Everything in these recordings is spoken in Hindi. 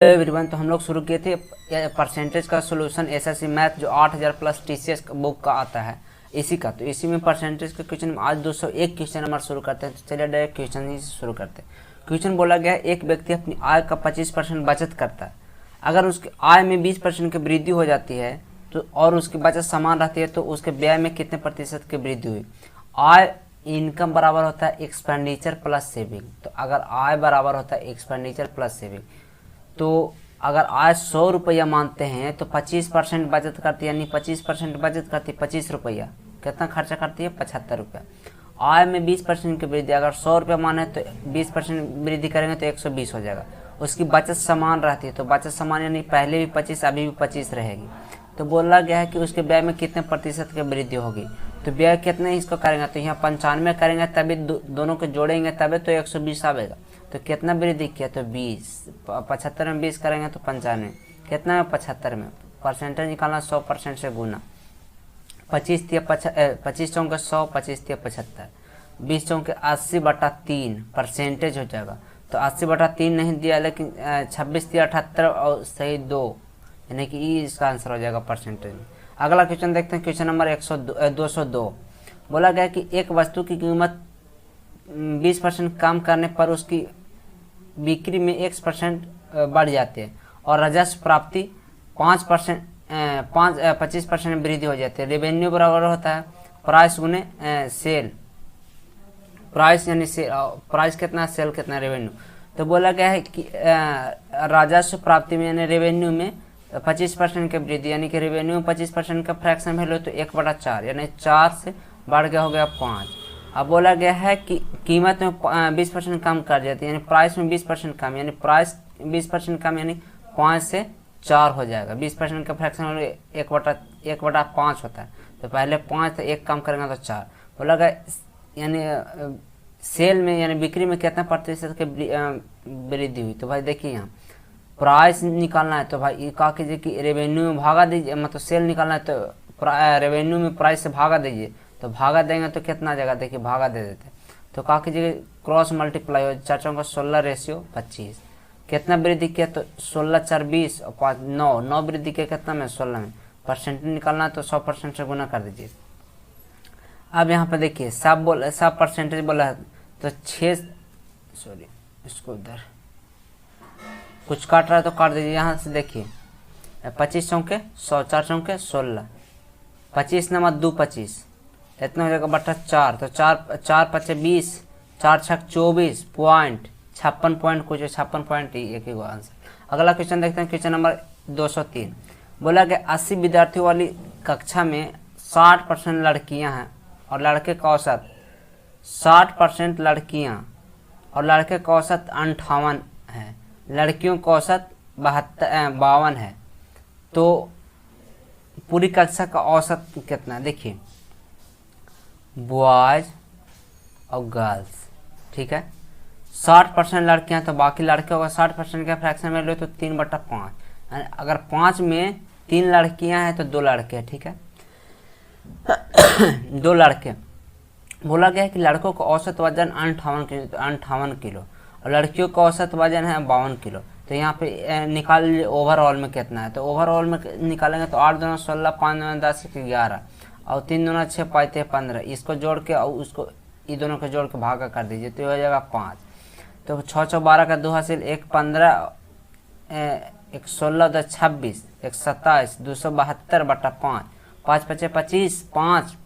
एवरीवन, तो हम लोग शुरू किए थे परसेंटेज का सॉल्यूशन एसएससी मैथ जो 8000 प्लस टीसीएस बुक का आता है इसी का। तो इसी में परसेंटेज का क्वेश्चन आज 201 क्वेश्चन हमारा शुरू करते हैं। तो चलिए डायरेक्ट क्वेश्चन ही शुरू करते हैं। क्वेश्चन बोला गया है, एक व्यक्ति अपनी आय का 25% बचत करता है। अगर उसकी आय में 20% की वृद्धि हो जाती है तो और उसकी बचत समान रहती है तो उसके व्यय में कितने प्रतिशत की वृद्धि हुई। आय इनकम बराबर होता है एक्सपेंडिचर प्लस सेविंग। तो अगर आय बराबर होता है एक्सपेंडिचर प्लस सेविंग, तो अगर आज 100 रुपया मानते हैं तो 25% बचत करती है, यानी 25% बचत करती है 25 रुपया। कितना खर्चा करती है? 75 रुपया। आय में 20% की वृद्धि, अगर 100 रुपया माने तो 20% वृद्धि करेंगे तो 120 हो जाएगा। उसकी बचत समान रहती है, तो बचत समान यानी पहले भी 25 अभी भी 25 रहेगी। तो बोला गया है कि उसके व्यय में कितने प्रतिशत की वृद्धि होगी। तो व्यय कितने इसको करेंगे, तो यहाँ 95 करेंगे तभी दोनों को जोड़ेंगे तभी तो 120 आएगा। तो कितना वृद्धि किया, तो 20। 75 में 20 करेंगे तो 95। कितना में? 75 में। परसेंटेज निकालना 100% से गुना। 25 चौके 100, 25 तिया 75, 20 चौके 80/3 परसेंटेज हो जाएगा। तो 80/3 नहीं दिया, लेकिन 26 तिया 78 और सही 2, यानी कि ई इसका आंसर हो जाएगा परसेंटेज में। अगला क्वेश्चन देखते हैं, क्वेश्चन नंबर 202। बोला गया कि एक वस्तु की कीमत 20% कम करने पर उसकी बिक्री में 1% बढ़ जाते हैं और राजस्व प्राप्ति 25% में वृद्धि हो जाती है। रेवेन्यू बराबर होता है प्राइस गुने सेल। प्राइस यानी प्राइस कितना, सेल कितना, रेवेन्यू। तो बोला गया है कि राजस्व प्राप्ति में यानी रेवेन्यू में 25% की वृद्धि, यानी कि रेवेन्यू में 25% का फ्रैक्शन वैल्यू तो 1/4, यानी 4 से बढ़ गया हो गया 5। अब बोला गया है कि कीमत में 20% कम कर जाती है, यानी प्राइस में 20% कम, यानी प्राइस 20% कम, यानी 5 से 4 हो जाएगा। 20% का फ्रैक्शन 1/5 होता है। तो पहले 5 तो 1 कम करेंगे तो 4। बोला गया यानी सेल में यानी बिक्री में कितना प्रतिशत की वृद्धि हुई। तो भाई देखिए यहाँ प्राइस निकालना है, तो भाई ये कहा कीजिए कि रेवेन्यू में भागा दीजिए, मतलब सेल निकालना है तो रेवेन्यू में प्राइस से भागा दीजिए। तो भागा देंगे तो कितना आ जाएगा, देखिए भागा दे देते। तो कहा कीजिए क्रॉस मल्टीप्लाई हो, 4 चौका 16 रेशियो 25। कितना वृद्धि किया, तो 16 4 20 और 5 9 वृद्धि किया कितना में, 16 में। परसेंट निकालना है तो 100% से गुना कर दीजिए। अब यहाँ पे देखिए सब परसेंटेज बोला है तो 6 इसको उधर कुछ काट रहा है तो काट दीजिए। यहाँ से देखिए 25 चौके 100, 4 चौके 16, 25 नंबर 2 25, इतना हो जाएगा बटा 4। तो 4 5 20, 4 6 24 पॉइंट 56 पॉइंट कुछ 56 पॉइंट एक ही आंसर। अगला क्वेश्चन देखते हैं, क्वेश्चन नंबर 203। बोला गया 80 विद्यार्थियों वाली कक्षा में 60% लड़कियां हैं और लड़के का औसत 60% लड़कियां और लड़के का औसत 58 है, लड़कियों का औसत 52 है। तो पूरी कक्षा का औसत कितना है, देखिए बॉयज और गर्ल्स, ठीक है। 60% लड़कियां तो बाकी लड़के होगा। 60% का फ्रैक्शन वैल्यू तो 3/5, अगर 5 में 3 लड़कियां हैं तो 2 लड़के हैं, ठीक है। 2 लड़के। बोला गया है कि लड़कों का औसत वजन 58 किलो और लड़कियों का औसत वजन है 52 किलो। तो यहाँ पे निकाल लीजिए ओवरऑल में कितना है। तो ओवरऑल में निकालेंगे तो 8 दूना 16, 5 दूना 10, 11 और 3 दूना 6, 5 15। इसको जोड़ के और उसको ये दोनों को जोड़ के भागा कर दीजिए तो हो जाएगा 5। तो 6 6 12 का 2 हासिल 1 15, 1 16 2 26, 1 27, 272/5, 5 5 25 5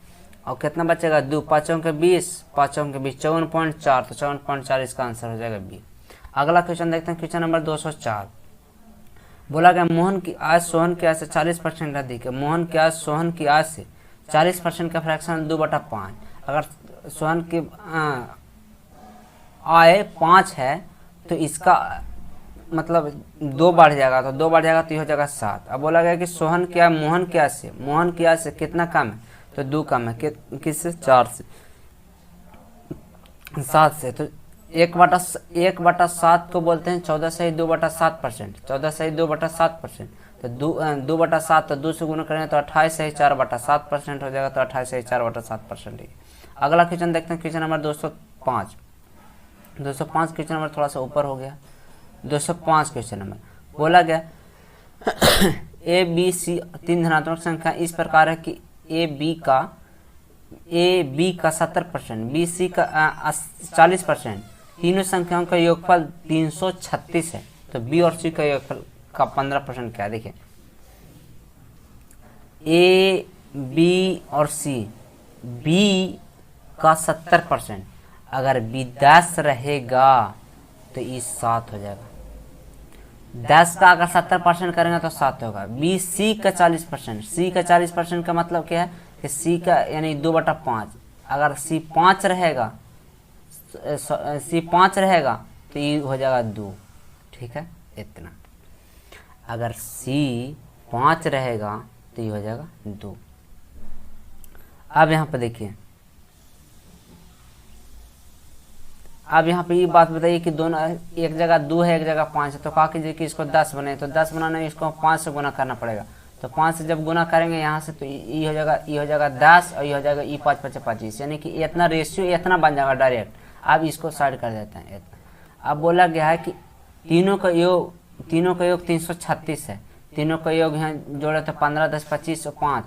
और कितना बचेगा 2, 5 के 20, 5 के 20 54.4। तो 54.4 इसका आंसर हो जाएगा बी। अगला क्वेश्चन देखते हैं, क्वेश्चन नंबर 204। बोला गया मोहन की आय सोहन की आय से 40% अधिक है। मोहन की आय सोहन की आय से 40% का फ्रैक्शन 2/5। अगर सोहन की आय 5 है तो इसका मतलब 2 बढ़ जाएगा, तो 2 बढ़ जाएगा तो ये हो जाएगा 7। अब बोला गया कि सोहन की आय मोहन की आय से कितना कम है, तो 2 कम है। किससे? 4 से, 7 से। तो 1/7 को बोलते हैं 14 सही 2/7%। 14 सही 2/7%। तो 2/7 तो 2 से गुना करेंगे तो 28 सही 4/7% हो जाएगा। तो 28 सही 4/7%। अगला क्वेश्चन देखते हैं, क्वेश्चन नंबर 205। 205 क्वेश्चन नंबर थोड़ा सा ऊपर हो गया। 205 क्वेश्चन नंबर, बोला गया ए बी सी तीन धनात्मक संख्या इस प्रकार है कि ए बी का 70%, बी सी का 40%, तीनों संख्याओं का योगफल 336 है। तो बी और सी का योगफल का 15% क्या है, देखिए ए बी और सी, बी का 70%, अगर बी 10 रहेगा तो ये 7 हो जाएगा। 10 का अगर 70% करेंगे तो 7 होगा। बी सी का 40%, सी का 40% का मतलब क्या है कि सी का यानी 2/5, अगर सी 5 रहेगा, सी 5 रहेगा तो ये हो जाएगा 2, ठीक है इतना। अगर सी 5 रहेगा तो ये हो जाएगा 2। अब यहाँ पे देखिए, अब यहाँ पे ये बात बताइए कि दोनों एक जगह 2 है एक जगह 5 है, तो कहा कीजिए कि इसको 10 बने, तो 10 बनाने में इसको 5 से गुना करना पड़ेगा। तो 5 से जब गुना करेंगे यहाँ से तो ये हो जाएगा 10 और ये हो जाएगा ये 5 5 25, यानी कि इतना रेशियो इतना बन जाएगा डायरेक्ट। अब इसको साइड कर देते हैं इतना। अब बोला गया है कि तीनों का योग 336 है। तीनों का योग यहाँ जोड़े तो 15 10 25 और 5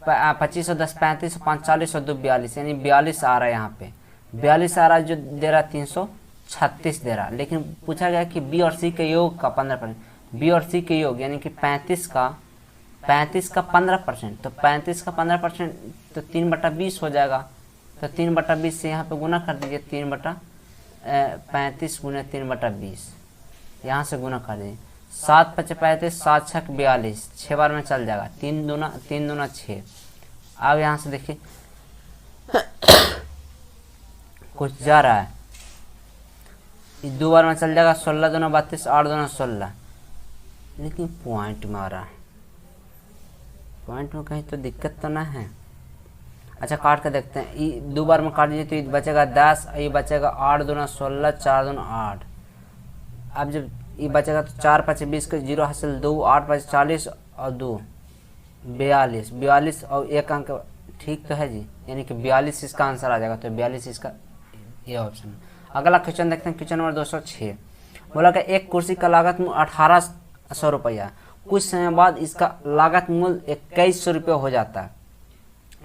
25 और 10 35 और 5 40 और 2 42, यानी 42 आ रहा है। यहाँ पे 42 आ रहा है, जो दे रहा 336 दे रहा। लेकिन पूछा गया कि बी और सी के योग का 15%, बी और सी के योग यानी कि 35 का 15%, तो 35 का 15% तो 3/20 हो जाएगा। तो 3/20 से यहाँ पे गुना कर दीजिए, 35 गुना 3/20 यहाँ से गुना कर दीजिए। 7 5 35, 7 6 42, 6 बार में चल जाएगा, 3 दूना 6। अब यहाँ से देखिए कुछ जा रहा है, 2 बार में चल जाएगा, 16 दूना 32, 8 दूना 16, लेकिन पॉइंट में आ रहा है। पॉइंट में कहीं तो दिक्कत तो ना है। अच्छा काट के देखते हैं, ये 2 बार में काट दीजिए तो ये बचेगा 10, ये बचेगा 8 दूना 16, 4 दूना 8। अब जब ये बचेगा तो 4 5 20 का 0 हासिल 2, 8 5 40 और 2 42 और 1 अंक ठीक तो है जी, यानी कि 42 इसका आंसर आ जाएगा। तो 42 इसका ये ऑप्शन है। अगला क्वेश्चन देखते हैं, क्वेश्चन नंबर 206। बोला कि एक कुर्सी का लागत मूल्य 1800 रुपया, कुछ समय बाद इसका लागत मूल्य 2100 रुपये हो जाता है।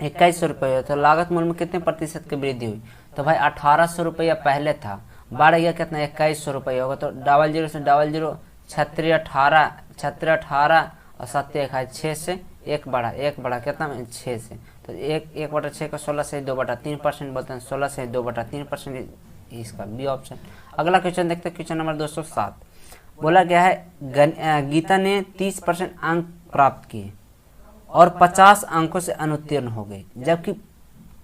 2100 रुपये, तो लागत मूल्य में कितने प्रतिशत की वृद्धि हुई? तो भाई 1800 रुपया पहले था, बढ़ गया कितना 2100 रुपये होगा। तो 00 से 00 36 18 और 7 1 6 से 1 बढ़ा कितना 6 से, तो 1/6 का 16 से 2/3% बोलते हैं, 16 से 2/3% इसका बी ऑप्शन। अगला क्वेश्चन देखते हैं, क्वेश्चन नंबर 207। बोला गया है गीता ने 30% अंक प्राप्त किए और 50 अंकों से अनुत्तीर्ण हो गई, जबकि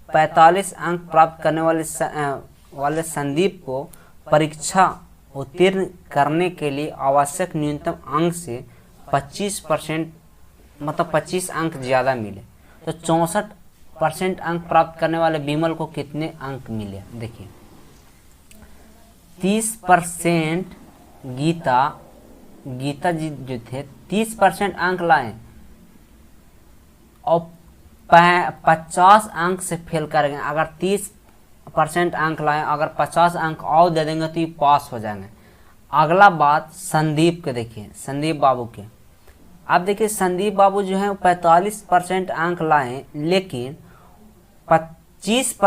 45 अंक प्राप्त करने वाले संदीप को परीक्षा उत्तीर्ण करने के लिए आवश्यक न्यूनतम अंक से 25% मतलब 25 अंक ज़्यादा मिले। तो 64% अंक प्राप्त करने वाले विमल को कितने अंक मिले? देखिए 30% गीता जी जो थे 30% अंक लाए और 50 अंक से फेल करेंगे। अगर 30% अंक लाए, अगर 50 अंक और दे देंगे तो ये पास हो जाएंगे। अगला बात संदीप के देखिए, संदीप बाबू के। अब देखिए संदीप बाबू जो है 45% अंक लाए, लेकिन 25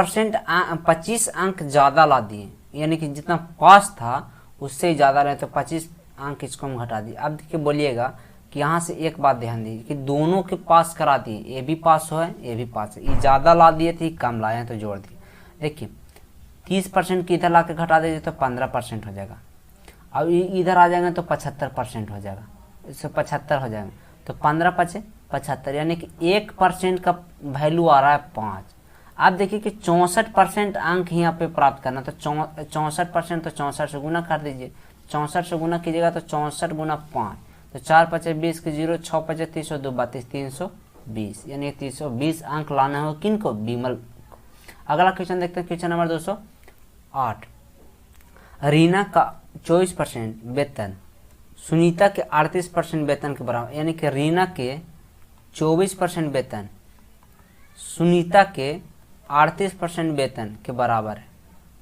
अंक ज़्यादा ला दिए, यानी कि जितना पास था उससे ज़्यादा रहे, तो 25 अंक इसको हम घटा दिए। अब देखिए बोलिएगा कि यहाँ से एक बात ध्यान दीजिए कि दोनों के पास करा दिए, ये भी पास हो है ये भी पास है, ये ज़्यादा ला दिए थे कम लाए हैं तो जोड़ दिए। देखिए 30% की इधर ला के घटा दीजिए तो 15% हो जाएगा, अब इधर आ जाएंगे तो 75% हो जाएगा, इससे 75 हो जाएंगे, तो 15 5 75, यानी कि 1% का वैल्यू आ रहा है 5। आप देखिए कि 64% अंक यहाँ पे प्राप्त करना, तो 64% तो 64 से गुना कर दीजिए, 64 से गुना कीजिएगा तो 64 गुना 5, तो 4 5 20 के 0, 6 5 30 2 32 320, यानी 320 अंक लाना हो किनको? विमल को। अगला क्वेश्चन देखते हैं, क्वेश्चन नंबर 208। रीना का 24% वेतन सुनीता के 38% वेतन के बराबर, यानी कि रीना के 24% वेतन सुनीता के 38% वेतन के बराबर है।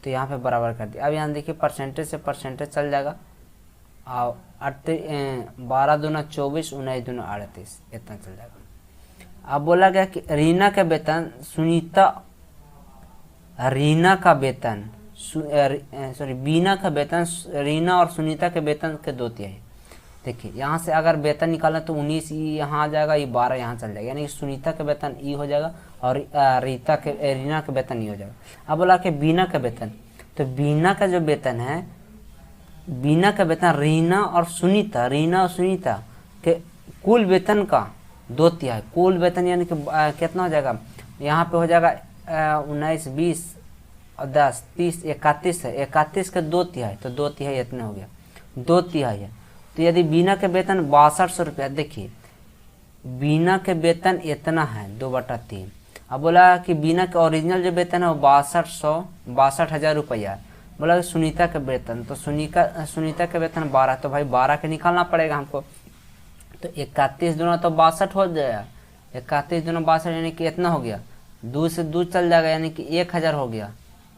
तो यहाँ पे बराबर कर दिया। अब यहाँ देखिए परसेंटेज से परसेंटेज चल जाएगा और 12 दूना 24, 19 दूना 38, इतना चल जाएगा। अब बोला गया कि रीना का वेतन बीना का वेतन रीना और सुनीता के वेतन के 2/3। देखिए यहाँ से अगर वेतन निकालें तो 19 यहाँ आ जाएगा, ये 12 यहाँ चल जाएगा, यानी सुनीता का वेतन ई हो जाएगा और रीना का वेतन ई हो जाएगा। अब बोला कि बीना का वेतन, तो बीना का जो वेतन है, बीना का वेतन रीना और सुनीता के कुल वेतन का 2/3। कुल वेतन यानी कि कितना हो जाएगा, यहाँ पे हो जाएगा 19, 20 और 10, 30, 31 है, 31 का 2/3, तो 2/3 इतना हो गया, 2/3 है। तो यदि बीना के वेतन 6200 रुपया, देखिए बीना के वेतन इतना है 2/3। अब बोला कि बीना का ओरिजिनल जो वेतन है वो 62,000 रुपया। बोला कि सुनीता का वेतन, तो सुनीता का वेतन 12, तो भाई 12 के निकालना पड़ेगा हमको। तो 31 दूना तो 62 हो जाएगा, 31 दूना 62 यानी कि इतना हो गया, 2 से 2 चल जाएगा, यानी कि 1000 हो गया।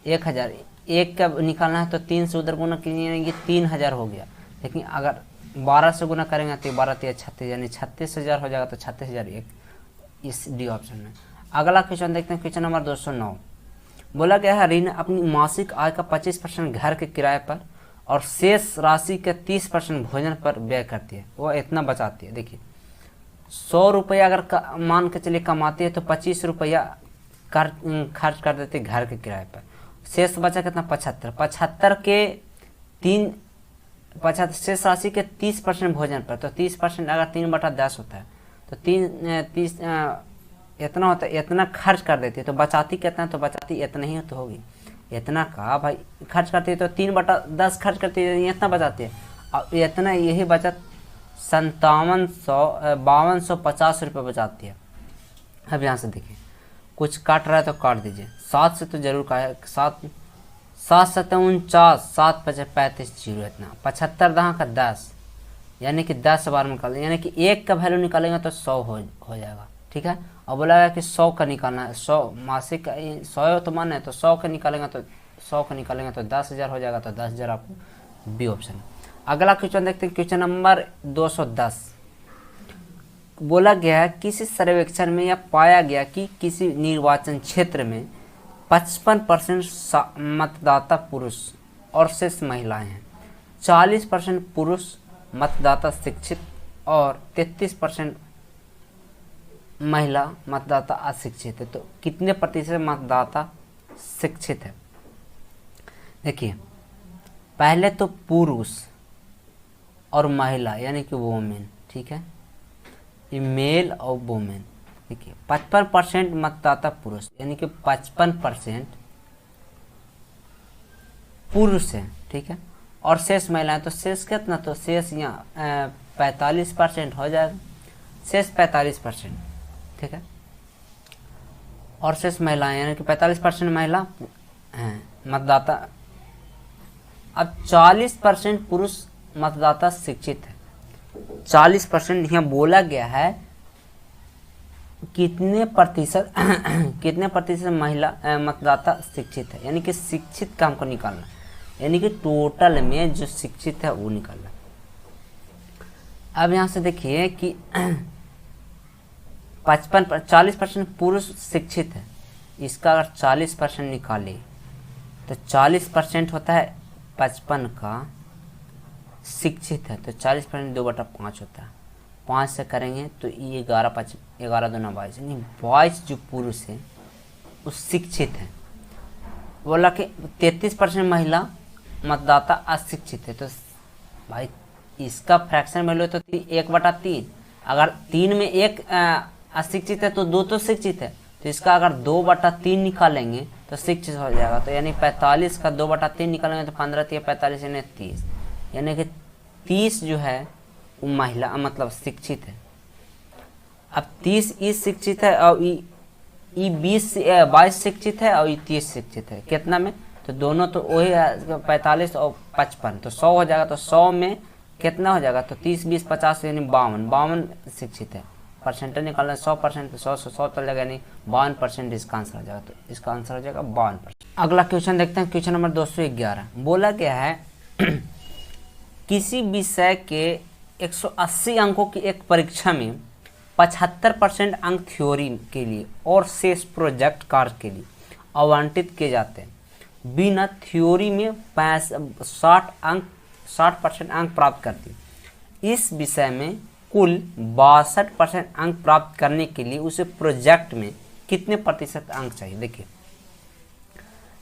1000 एक का निकालना है तो 3 से उधर गुना कीजिए, यानी कि 3000 हो गया। लेकिन अगर 12 से गुना करेंगे तो 12 3 36, यानी 36,000 हो जाएगा, तो 36,000 एक इस डी ऑप्शन में। अगला क्वेश्चन देखते हैं, क्वेश्चन नंबर 209। बोला गया है रीना अपनी मासिक आय का 25% घर के किराए पर और शेष राशि के 30% भोजन पर व्यय करती है, वो इतना बचाती है। देखिए 100 रुपया अगर मान के चलिए कमाती है तो 25 रुपया खर्च कर देती है घर के किराए पर, शेष बचा कितना 75 के 75 शेष राशि के 30% भोजन पर, तो 30% अगर 3/10 होता है तो 30 इतना होता है, इतना खर्च कर देती है। तो बचाती कितना, तो बचाती इतना ही तो होगी, इतना का भाई खर्च करती है, तो 3/10 खर्च करती है, इतना बचाती है। और इतना यही बचत 5250 रुपये बचाती है। अब यहाँ से देखिए कुछ काट रहा है तो काट दीजिए, 7 से तो जरूर का है, 7 7 49, 7 5 35 0, इतना 75 दहाँ का 10, यानी कि 10 बार निकाल, यानी कि 1 का वैल्यू निकालेंगे तो 100 हो जाएगा। ठीक है, और बोला गया कि 100 का निकालना है, 100 मासिक 100 तो मान है, तो 100 का निकालेंगे तो 10,000 हो जाएगा, तो 10,000 आपको बी ऑप्शन। अगला क्वेश्चन देखते हैं, क्वेश्चन नंबर 210। बोला गया है किसी सर्वेक्षण में यह पाया गया कि किसी निर्वाचन क्षेत्र में 55% मतदाता पुरुष और शेष महिलाएं हैं, 40% पुरुष मतदाता शिक्षित और 33% महिला मतदाता अशिक्षित है। तो कितने प्रतिशत मतदाता शिक्षित है? देखिए पहले तो पुरुष और महिला यानी कि वोमेन, ठीक है, ये मेल और वोमेन। देखिए 55% मतदाता पुरुष यानी कि 55% पुरुष है, ठीक है, और शेष महिलाएं, तो शेष कितना, तो शेष यहाँ 45% हो जाएगा, शेष 45%, ठीक है, और शेष महिलाएं यानी कि 45% महिला हैं मतदाता। अब 40% पुरुष मतदाता शिक्षित है, 40% यहाँ बोला गया है कितने प्रतिशत महिला मतदाता शिक्षित है, यानी कि शिक्षित का हमको निकालना, यानी कि टोटल में जो शिक्षित है वो निकालना। अब यहाँ से देखिए कि 40% पुरुष शिक्षित है, इसका अगर 40% निकाले तो 40% होता है 55 का शिक्षित है, तो 40% 2/5 होता है, 5 से करेंगे तो ये 11 दूना 22, यानी 22 जो पुरुष है वो शिक्षित है। बोला कि 33% महिला मतदाता अशिक्षित है, तो भाई इसका फ्रैक्शन में लो तो 1/3, अगर 3 में 1 अशिक्षित है तो 2 तो शिक्षित है, तो इसका अगर 2/3 निकालेंगे तो शिक्षित हो जाएगा। तो यानी 45 का 2/3 निकालेंगे तो 15 3 45 यानी 30, यानी कि 30 जो है वो महिला मतलब शिक्षित है। अब 30 इस शिक्षित है और ई 22 शिक्षित है और ई 30 शिक्षित है, कितना में, तो दोनों तो वही है 45 और 55, तो 100 हो जाएगा। तो 100 में कितना हो जाएगा, तो 30 20 50 यानी 52 शिक्षित है। परसेंटेज निकालना 100%, तो 100 से 100 चल जाएगा, यानी 52% इसका आंसर हो जाएगा। तो इसका आंसर हो जाएगा 52%। अगला क्वेश्चन देखते हैं, क्वेश्चन नंबर 211। बोला गया है किसी विषय के 180 अंकों की एक परीक्षा में 75% अंक थ्योरी के लिए और शेष प्रोजेक्ट कार्य के लिए आवंटित किए जाते हैं। बिना थ्योरी में 60% अंक प्राप्त करती। इस विषय में कुल 62% अंक प्राप्त करने के लिए उसे प्रोजेक्ट में कितने प्रतिशत अंक चाहिए। देखिए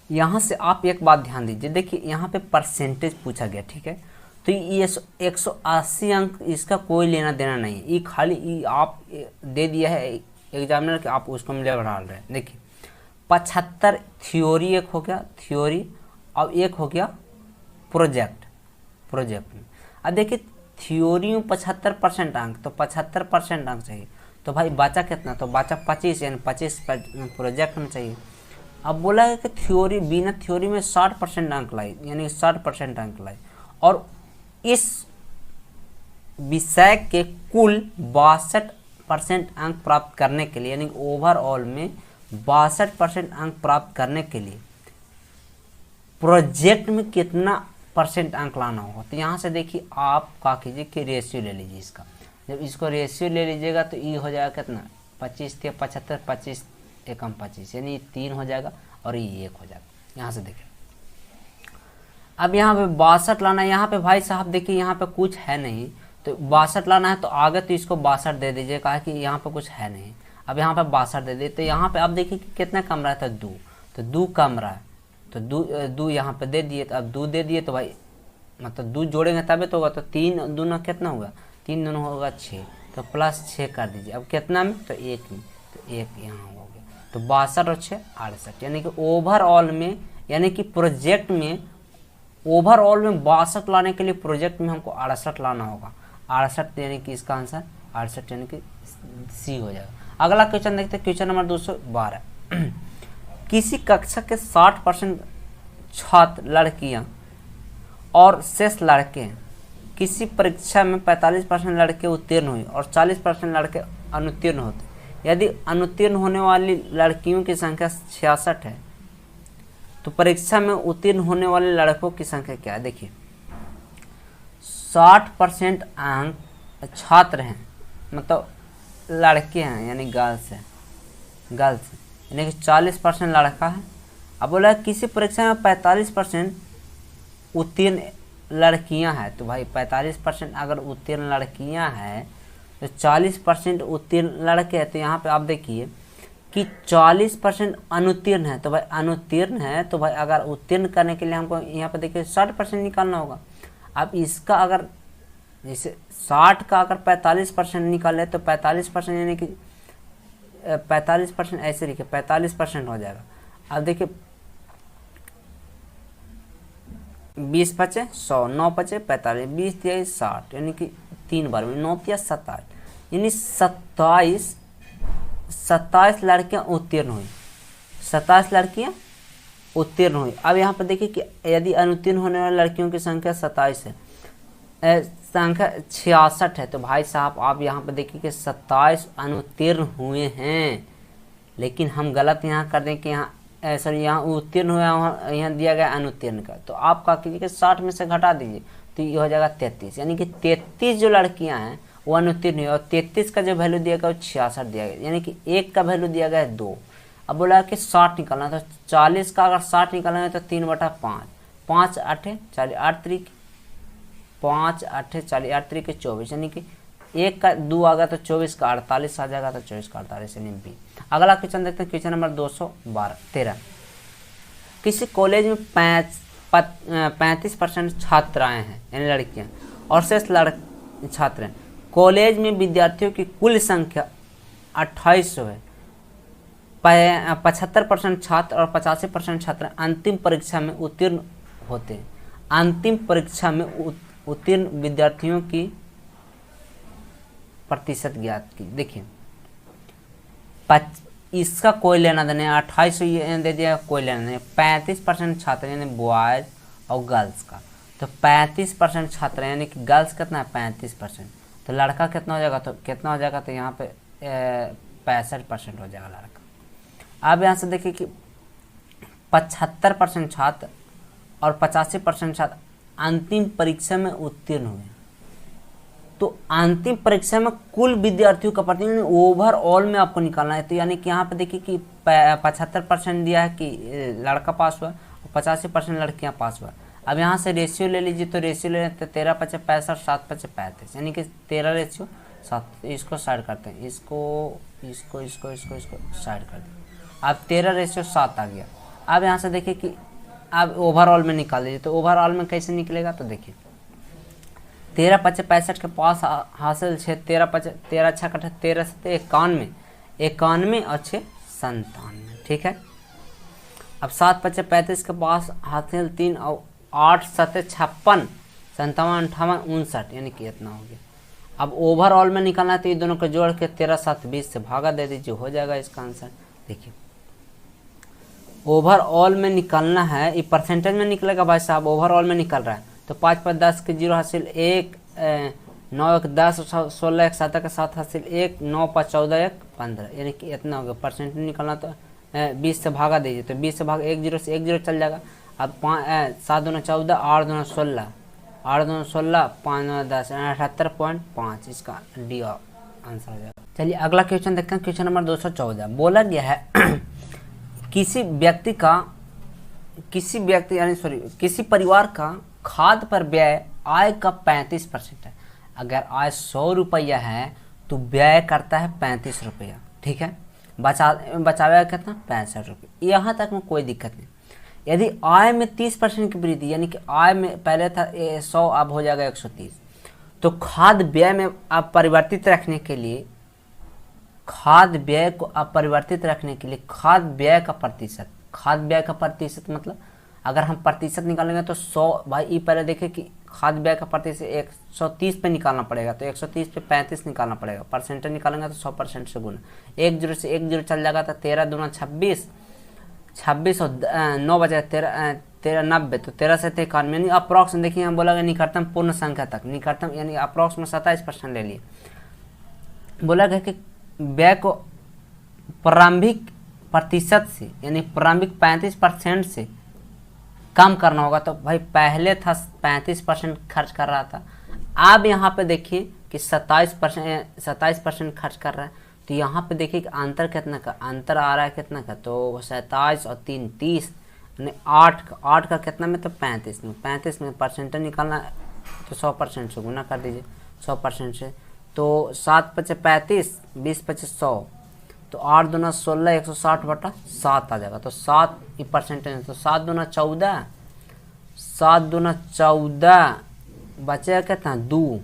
यहाँ से आप एक बात ध्यान दीजिए, देखिए यहाँ पे परसेंटेज पूछा गया, ठीक है। तो ये 180 अंक इसका कोई लेना देना नहीं है, ये खाली ये आप दे दिया है एग्जामिनर कि आप उसको मिले बढ़ा रहे हैं। देखिए 75 थ्योरी एक हो गया, थ्योरी, अब एक हो गया प्रोजेक्ट में। अब देखिए थ्योरी में 75% अंक, तो 75% अंक चाहिए, तो भाई बचा कितना, तो बचा 25, यानी 25 प्रोजेक्ट में चाहिए। अब बोला है कि थ्योरी, बिना थ्योरी में 60% अंक लाई, यानी 60% अंक लाई, और इस विषय के कुल 62% अंक प्राप्त करने के लिए, यानी ओवरऑल में 62% अंक प्राप्त करने के लिए प्रोजेक्ट में कितना परसेंट अंक लाना होगा। तो यहाँ से देखिए आप क्या कीजिए कि रेशियो ले लीजिए इसका। जब इसको रेशियो ले लीजिएगा तो ये हो जाएगा कितना, 25 × 75, 25 एकम 25, यानी 3 हो जाएगा और ये 1 हो जाएगा। यहाँ से देखिए अब यहाँ पे 62 लाना है। यहाँ पे भाई साहब देखिए यहाँ पे कुछ है नहीं, तो 62 लाना है, तो आगे तो इसको 62 दे दीजिए, कहा कि यहाँ पे कुछ है नहीं। अब यहाँ पे 62 दे दिए, तो यहाँ पे अब देखिए कि कितना कम रहा था, 2, तो 2 कम रहा है, तो 2 यहाँ पे दे दिए। तो अब 2 दे दिए तो भाई मतलब 2 जोड़ेंगे तभी तो होगा, तो 3 दूना कितना होगा, 3 दूना होगा 6, तो +6 कर दीजिए। अब कितना में, तो 1 में, तो 1 यहाँ हो गया, तो 62 और 6 68, यानी कि ओवरऑल में, यानी कि प्रोजेक्ट में ओवरऑल में 62 लाने के लिए प्रोजेक्ट में हमको 68 लाना होगा। 68 यानी कि इसका आंसर 68 यानी कि सी हो जाएगा। अगला क्वेश्चन देखते हैं, क्वेश्चन नंबर 212। किसी कक्षा के 60% छात्र लड़कियां और शेष लड़के हैं। किसी परीक्षा में 45% लड़के उत्तीर्ण हुए और 40% लड़के अनुत्तीर्ण होते। यदि अनुत्तीर्ण होने वाली लड़कियों की संख्या 66 है तो परीक्षा में उत्तीर्ण होने वाले लड़कों की संख्या क्या है। देखिए 60% अंक छात्र हैं, मतलब लड़के हैं, यानी गर्ल्स हैं, यानी कि 40% लड़का है। अब बोला किसी परीक्षा में 45% उत्तीर्ण लड़कियां हैं, तो भाई 45% अगर उत्तीर्ण लड़कियां हैं तो 40% उत्तीर्ण लड़के हैं। तो यहाँ पे आप देखिए कि 40% अनुत्तीर्ण है, तो भाई अनुत्तीर्ण है, तो भाई अगर उत्तीर्ण करने के लिए हमको यहाँ पे देखिए 60% निकालना होगा। अब इसका अगर जैसे 60 का अगर 45% निकाले तो 45% यानी कि 45% ऐसे लिखे 45% हो जाएगा। अब देखिए 20 बचे 100, 9 बचे 45, 20 × 60, यानी कि 3 बार में 9 × 27, यानी 27 लड़कियां उत्तीर्ण हुई, 27 लड़कियां उत्तीर्ण हुई। अब यहाँ पर देखिए कि यदि अनुत्तीर्ण होने वाली लड़कियों की संख्या 27 है, संख्या 66 है, तो भाई साहब आप यहाँ पर देखिए कि 27 अनुत्तीर्ण हुए हैं, लेकिन हम गलत यहाँ कर दें कि यहाँ सॉरी यहाँ उत्तीर्ण हुआ, यहाँ दिया गया अनुत्तीर्ण का, तो आप क्या कीजिए कि 60 में से घटा दीजिए, तो ये हो जाएगा 33, यानी कि 33 जो लड़कियाँ हैं वो अनुत्तीर्ण हुई, और 33 का जो वैल्यू दिया गया वो 66 दिया गया, यानी कि 1 का वैल्यू दिया गया है 2। अब बोला कि 60 निकालना, तो 40 का अगर 60 निकालना है तो 3/5, 5 8 40, 8 3 5 8 40, 8 3 24, यानी कि 1 का 2 आ गया तो 24 का 48 आ जाएगा, तो 24 का 48 यानी बी। अगला क्वेश्चन देखते हैं, क्वेश्चन नंबर 213। किसी कॉलेज में 35% छात्राएं हैं, यानी लड़कियां, और शेष छात्र हैं। कॉलेज में विद्यार्थियों की कुल संख्या 2800 है। 75% छात्र और 85% छात्र अंतिम परीक्षा में उत्तीर्ण होते हैं। अंतिम परीक्षा में उत्तीर्ण विद्यार्थियों की प्रतिशत ज्ञात की। देखिए इसका कोई लेना देना है, 2800 ये दे दिया, कोई लेना नहीं। 35% छात्र यानी बॉयज और गर्ल्स का, तो 35% छात्र यानी कि गर्ल्स कितना है 35%, तो लड़का कितना हो जाएगा, तो कितना हो जाएगा, तो यहाँ पे 65% हो जाएगा लड़का। अब यहाँ से देखिए कि 75% छात्र और 85% छात्र अंतिम परीक्षा में उत्तीर्ण हुए। तो अंतिम परीक्षा में कुल विद्यार्थियों का प्रतिशत ओवरऑल में आपको निकालना है। तो यानी कि यहाँ पे देखिए कि 75% दिया है कि लड़का पास हुआ और 85% लड़कियाँ पास हुआ। अब यहाँ से रेशियो ले लीजिए, तो रेशियो ले लेते 13 × 5 = 65, 7 × 5 = 35, यानी कि 13:7। इसको साइड करते हैं, इसको साइड कर दें। अब 13:7 आ गया। अब यहाँ से देखिए कि अब ओवरऑल में निकाल दीजिए। तो ओवरऑल में कैसे निकलेगा, तो देखिए 13 × 5 = 65 के पास हासिल 6, 13 × 5 = 13, 6 × 8 = 13, 7 = 91, 91 और 6 = 97। ठीक है। अब 7 × 5 = 35 के पास हासिल 3 और 8 × 7 = 56, 57, 58, 59, यानी कि इतना हो गया। अब ओवरऑल में निकालना है, तो ये दोनों को जोड़ के 13, 7, 20 से भागा दे दीजिए, हो जाएगा इसका आंसर। देखिए ओवरऑल में निकालना है, ये परसेंटेज में निकलेगा भाई साहब, ओवरऑल में निकल रहा है। तो 5 × 5 = 10 के 0 हासिल 1, 9 × 1 = 10, 16 × 7 = 7 हासिल 1, 9 × 5 = 14, 1 = 15, यानी कि इतना हो गया। परसेंटेज निकालना तो 20 से भागा दीजिए, तो 20 से भाग 1 0 से 1 0 चल जाएगा। अब 7 दूना 14, 8 दूना 16, 8 दूना 16, 5 दूना 10, 78.5, इसका डी आंसर हो जाएगा। चलिए अगला क्वेश्चन देखते हैं। क्वेश्चन नंबर 214 बोला गया है किसी परिवार का खाद्य पर व्यय आय का 35% है। अगर आय 100 रुपया है तो व्यय करता है 35 रुपया। ठीक है, बचावेगा कितना, 65 रुपये। यहाँ तक में कोई दिक्कत नहीं। यदि आय में 30% की वृद्धि, यानी कि आय में पहले था 100, अब हो जाएगा 130, तो खाद्य व्यय में आप परिवर्तित रखने के लिए, खाद्य व्यय को अपरिवर्तित रखने के लिए खाद्य व्यय का प्रतिशत मतलब अगर हम प्रतिशत निकालेंगे तो 100, भाई ये पहले देखें कि खाद्य व्यय का प्रतिशत 130 पे निकालना पड़ेगा, तो 130 पे 35 निकालना पड़ेगा। परसेंटेज निकालेंगे तो 100% से गुना, 1 0 से 1 0 चल जाएगा, तो 13 दूना 26, 26 और 9 बचे 13 90, तो 13 से 91, यानी अप्रॉक्स देखिए हम बोला निकटतम पूर्ण संख्या तक, निकटतम यानी अप्रॉक्स में 27% ले लिए। बोला गया कि व्यय को प्रारंभिक प्रतिशत से, यानी प्रारंभिक 35% से कम करना होगा। तो भाई पहले था 35% खर्च कर रहा था, अब यहाँ पे देखिए कि 27% खर्च कर रहा है। तो यहाँ पे देखिए कि अंतर कितना का, अंतर आ रहा है कितना का, तो 27 और 3 30, यानी 8 का कितना में, तो 35 में परसेंटेज निकालना है, तो 100% से गुना कर दीजिए, 100% से। तो 7 × 5 = 35, 20 × 5 = 100, तो 8 दूना 16, 160/7 आ जाएगा। तो 7 परसेंटेज, तो 7 दूना 14, 7 दूना 14, बचेगा कितना 2,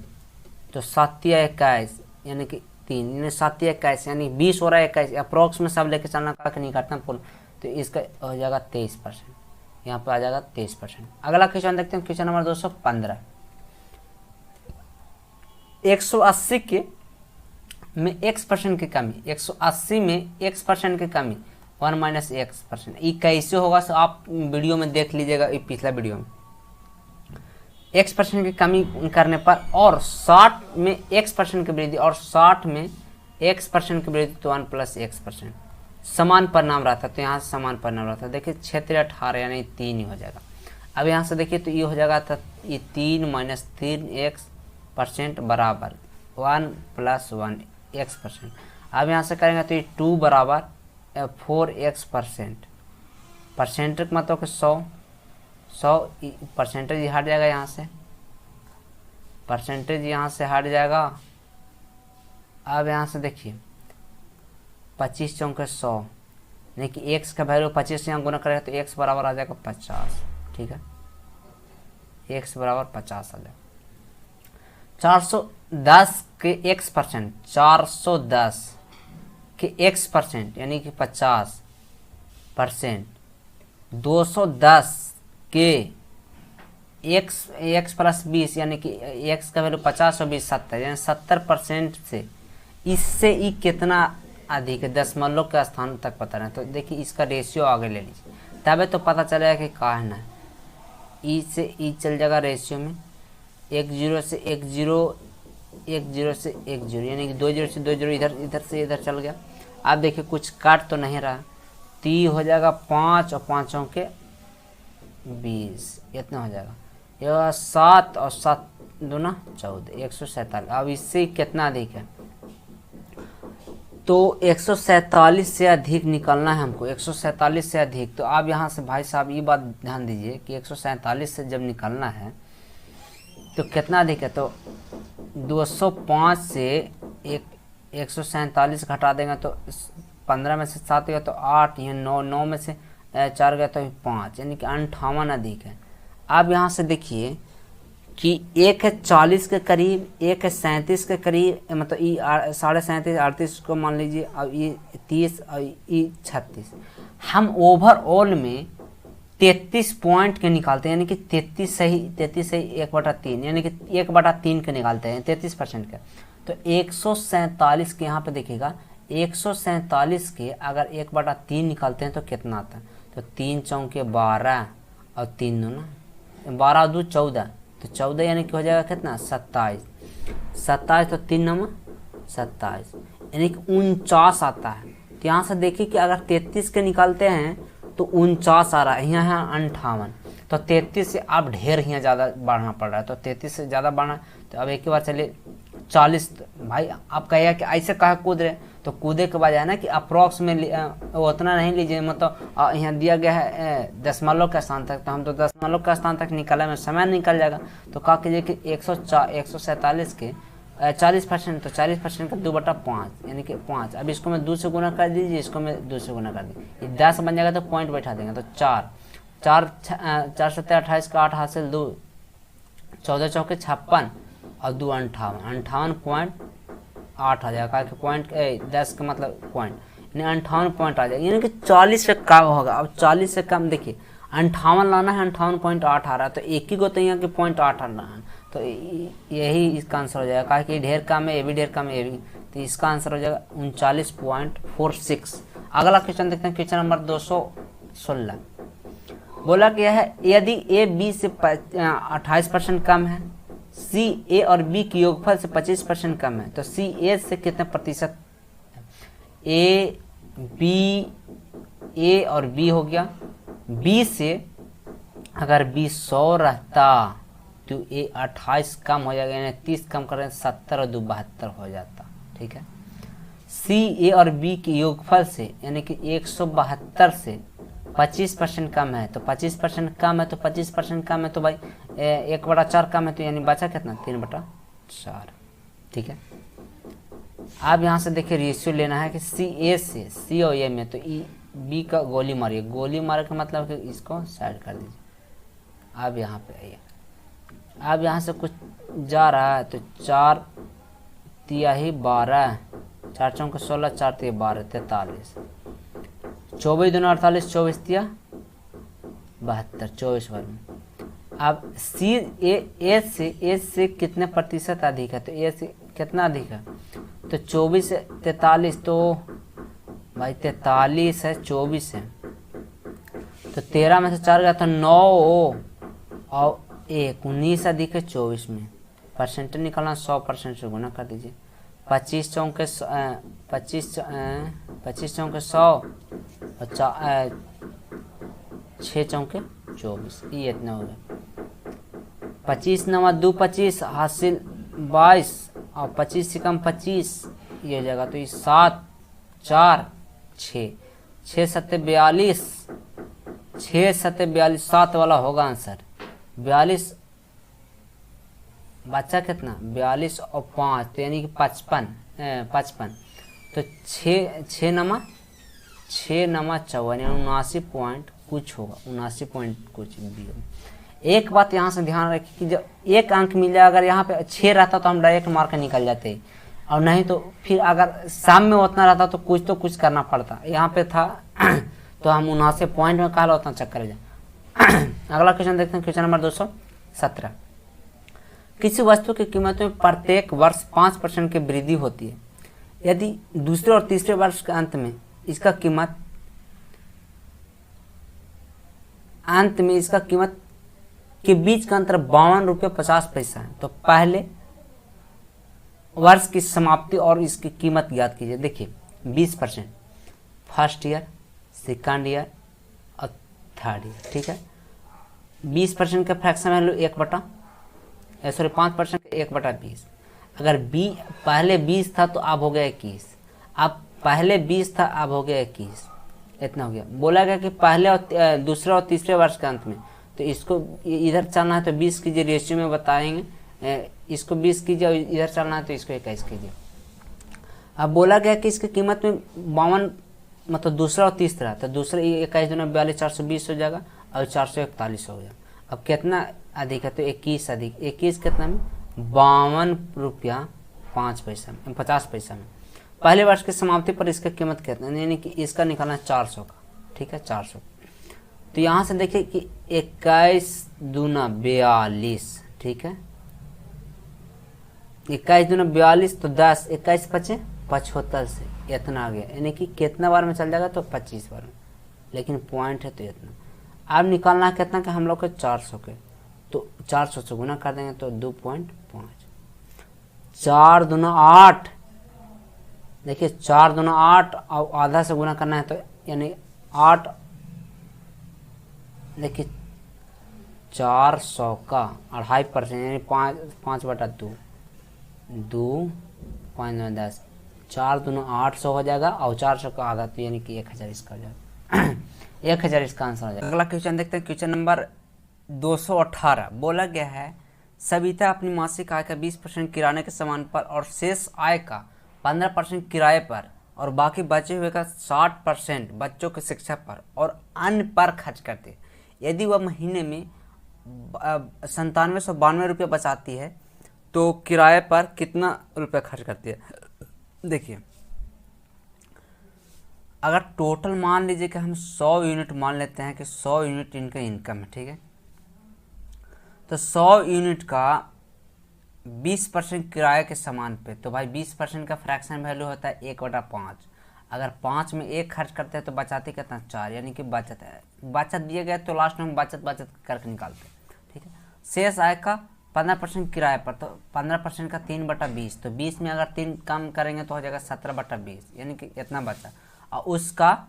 तो 7 या 21, यानी कि 3, यानी 7 या 21, यानी 20 हो रहा है 21, अप्रोक्स में सब लेके चलना का नहीं करता पुल, तो इसका हो जाएगा 23%, यहाँ पे आ जाएगा 23%। अगला क्वेश्चन देखते हैं। क्वेश्चन नंबर 215, 180 के में x% की कमी, 180 में x% की कमी 1 - x%, ये कैसे होगा सो आप वीडियो में देख लीजिएगा, ये पिछला वीडियो में। x% की कमी करने पर और 60 में x% की वृद्धि और 60 में x% की वृद्धि, तो 1 + x%, समान परिणाम रहता, तो यहाँ समान परिणाम रहता। देखिए 6 × 18, यानी 3 ही हो जाएगा। अब यहाँ से देखिए तो ये हो जाएगा, था ये 3 - 3 x% बराबर 1 + 1 x%। अब यहाँ से करेंगे तो ये 2 बराबर 4 x%, परसेंटेज मतलब कि 100 परसेंटेज हट जाएगा, यहाँ से परसेंटेज यहाँ से हट जाएगा। अब यहाँ से देखिए 25 × 4 = 100, यानी कि x का वैल्यू 25 से यहाँ गुना करेगा तो x बराबर आ जाएगा 50। ठीक है, x बराबर 50 आ जाएगा। 410 के x%, 410 के x%, यानी कि 50%, 210 के x + 20, यानी कि x का वैल्यू 50 और 20 70, यानी 70% से इससे ई कितना अधिक है, दशमलव के स्थान तक पता नहीं। तो देखिए इसका रेशियो आगे ले लीजिए, तबे तो पता चलेगा कि कहाँ है ना। ई से ई चल जाएगा रेशियो में, 1 0 से 1 0, 1 0 से 1 0, यानी कि 2 0 से 2 0, इधर से इधर चल गया। आप देखिए कुछ काट तो नहीं रहा, तो ये हो जाएगा 5 और 5 के 20, इतना हो जाएगा। यह 7 और 7 दूना 14, 147। अब इससे कितना अधिक है, तो 147 से अधिक निकलना है हमको, 147 से अधिक। तो आप यहाँ से भाई साहब ये बात ध्यान दीजिए कि 147 से जब निकलना है तो कितना अधिक है, तो 205 से 147 घटा देंगे तो 15 में से 7 गया तो 8, यहाँ 9, 9 में से 4 गया तो 5, यानी कि 58 अधिक है। अब यहाँ से देखिए कि एक है 40 के करीब, एक है 37 के करीब, मतलब ये 37.5 38 को मान लीजिए, अब ये 30 और ये 36। हम ओवरऑल में 33 पॉइंट के निकालते हैं, यानी कि 33 सही 1/3, यानी कि 1/3 के निकालते हैं 33% के। तो 147 के यहाँ पे देखिएगा, 147 के अगर 1/3 निकालते हैं तो कितना आता है, तो 3 चौके 12 और 3 दूना 12 और 2 14, तो 14 यानी कि हो जाएगा कितना 27, 27 तो 3 नंबर 27, यानी कि 49 आता है। तो यहाँ से देखिए कि अगर 33 के निकालते हैं तो 49 आ रहा है, यहाँ है 58। तो 33 से अब ढेर यहाँ ज़्यादा बढ़ना पड़ रहा है, तो 33 से ज़्यादा बढ़ना, तो अब एक ही बार चलिए 40। भाई आप कहिए कि ऐसे कहा कूद रहे, तो कूदे के बाद है ना कि अप्रॉक्स में उतना नहीं लीजिए, मतलब यहाँ दिया गया है दशमलव के स्थान तक, तो हम तो दशमलव के स्थान तक निकालने में समय निकल जाएगा। तो कहा कीजिए कि 147 के 40%, तो 40% का 2/5 यानी कि 5। अब इसको मैं 2 से गुना कर दीजिए, इसको मैं 2 से गुना कर दीजिए, 10 बन जाएगा तो पॉइंट बैठा देंगे, तो 4 4 7 28 का 8 हासिल 2, 14 चौके 56 और 2 58, 58.8 आ जाएगा, कि पॉइंट 10 का मतलब पॉइंट, यानी 58 पॉइंट आ जाएगा, यानी कि 40 से कम होगा। अब 40 से कम देखिए 58 लाना है, 58.8 आ रहा है, तो एक ही को तो यहाँ के 0.8 आना है, तो यही इसका आंसर हो जाएगा, कि ढेर कम है, ये भी ढेर कम है, ये भी, तो इसका आंसर हो जाएगा 39.46। अगला क्वेश्चन देखते हैं, क्वेश्चन नंबर 216। बोला गया है यदि ए बी से 28% कम है, सी ए और बी की योगफल से 25% कम है, तो सी ए से कितने प्रतिशत, ए बी, ए और बी हो गया, बी से अगर बी 100 रहता तो ए 28 कम हो जाएगा, यानी 30 कम करें 70 और 2 72 हो जाता, ठीक है। सी ए और बी की योगफल से यानी कि 172 से 25% कम है, तो 25% कम है, तो 25% कम है, तो भाई 1/4 कम है, तो यानी बचा कितना 3/4, ठीक है। अब यहाँ से देखिए रेशियो लेना है कि सी ए से सी और ए में, तो ई बी का गोली मारिए, गोली मारे का मतलब कि इसको साइड कर दीजिए। अब यहाँ पे आइए, अब यहाँ से कुछ जा रहा है, तो 4 तिहाई 12, 4 चौके 16, 4 तिहाई 12, 43, 24 दूना 48, 24 तिया 72, 24 वर्ग में। अब सी ए से कितने प्रतिशत अधिक है, तो ए से कितना अधिक है, तो 24 से 43, तो भाई 43 है 24 है, तो 13 में से 4 गया तो 9 और 1 19 अधिक है 24 में। परसेंटेज निकालना 100% से गुना कर दीजिए, 25 चौके 100 और 6 चौके 24, ये इतना हो गया। 25 नवा 2 25 हासिल 22 और 25 से कम 25, ये हो जाएगा, तो ये 7 4 6 6 7 42, 6 7 42, 7 वाला होगा आंसर 42, बच्चा कितना 42 और 5, तो यानी कि 55, तो 6 नमा 54, यानी 79 पॉइंट कुछ होगा, 79 पॉइंट कुछ भी होगा। एक बात यहाँ से ध्यान रखिए कि जब एक अंक मिले, अगर यहाँ पे 6 रहता तो हम डायरेक्ट मार के निकल जाते, और नहीं तो फिर अगर शाम में उतना रहता तो कुछ करना पड़ता, यहाँ पे था तो हम 79 पॉइंट में कहा उतना चक्कर जाए। अगला क्वेश्चन देखते हैं, क्वेश्चन नंबर 217। किसी वस्तु की कीमत में प्रत्येक वर्ष 5% की वृद्धि होती है, यदि दूसरे और तीसरे वर्ष के अंत में इसका कीमत के बीच का अंतर 52 रुपये 50 पैसा है, तो पहले वर्ष की समाप्ति और इसकी कीमत ज्ञात कीजिए। देखिए 20% फर्स्ट ईयर, सेकंड ईयर और थर्ड ईयर, ठीक है। 20% का फ्रैक्शन वैल्यू 5% का 1/20। अगर पहले 20 था तो अब हो गया 21, अब पहले 20 था अब हो गया 21, इतना हो गया। बोला गया कि पहले और दूसरे और तीसरे वर्ष के अंत में, तो इसको इधर चलना है तो 20 कीजिए, रेशियो में बताएंगे, इसको 20 कीजिए और इधर चलना है तो इसको 21 कीजिए। अब बोला गया कि इसकी कीमत में 52, मतलब दूसरा और तीसरा, तो दूसरा 21 दूना 42, 420 हो जाएगा और 441 हो गया। अब कितना अधिक है, तो 21 अधिक 21 कितना में 52 रुपया 5 पैसा में, 50 पैसा में। पहले वर्ष की समाप्ति पर इसका कीमत कितना, यानी कि इसका निकालना है 400 का, ठीक है 400। तो यहाँ से देखिए कि 21 दूना 42, ठीक है 21 दूना 42, तो 10 21 पचे 75 से इतना आ गया, यानी कि कितना बार में चल जाएगा, तो 25 बार में, लेकिन पॉइंट है तो इतना। अब निकालना है कितना के हम लोग के 400 के, तो 400 से गुना कर देंगे तो 2.5, 4 दूना 8, देखिए 4 दूना 8 और आधा से गुना करना है तो यानी 8, देखिए 400 का 2.5% यानी 5/2, 2.10, 4 दूना 800 हो जाएगा और 400 का आधा तो यानी कि 1000 इसका हो जाएगा। 1000 इसका आंसर हो जाएगा। अगला क्वेश्चन देखते हैं, क्वेश्चन नंबर 218। बोला गया है सविता अपनी मासिक आय का 20% किराने के सामान पर और शेष आय का 15% किराए पर और बाकी बचे हुए का 60% बच्चों की शिक्षा पर और अन्य पर खर्च करती है। यदि वह महीने में 9792 रुपये बचाती है तो किराए पर कितना रुपये खर्च करती है। देखिए अगर टोटल मान लीजिए कि हम 100 यूनिट मान लेते हैं कि 100 यूनिट इनका इनकम है, ठीक है, तो 100 यूनिट का 20% किराए के सामान पे, तो भाई 20% का फ्रैक्शन वैल्यू होता है 1/5। अगर 5 में 1 खर्च करते हैं तो बचाते कितना 4, यानी कि बचत है, बचत दिए गए तो लास्ट में बचत करके निकालते हैं, ठीक है। शेष आय का 15% किराए पर, तो 15% का 3/20, तो 20 में अगर 3 कम करेंगे तो हो जाएगा 17/20, यानी कि इतना बचा। और उसका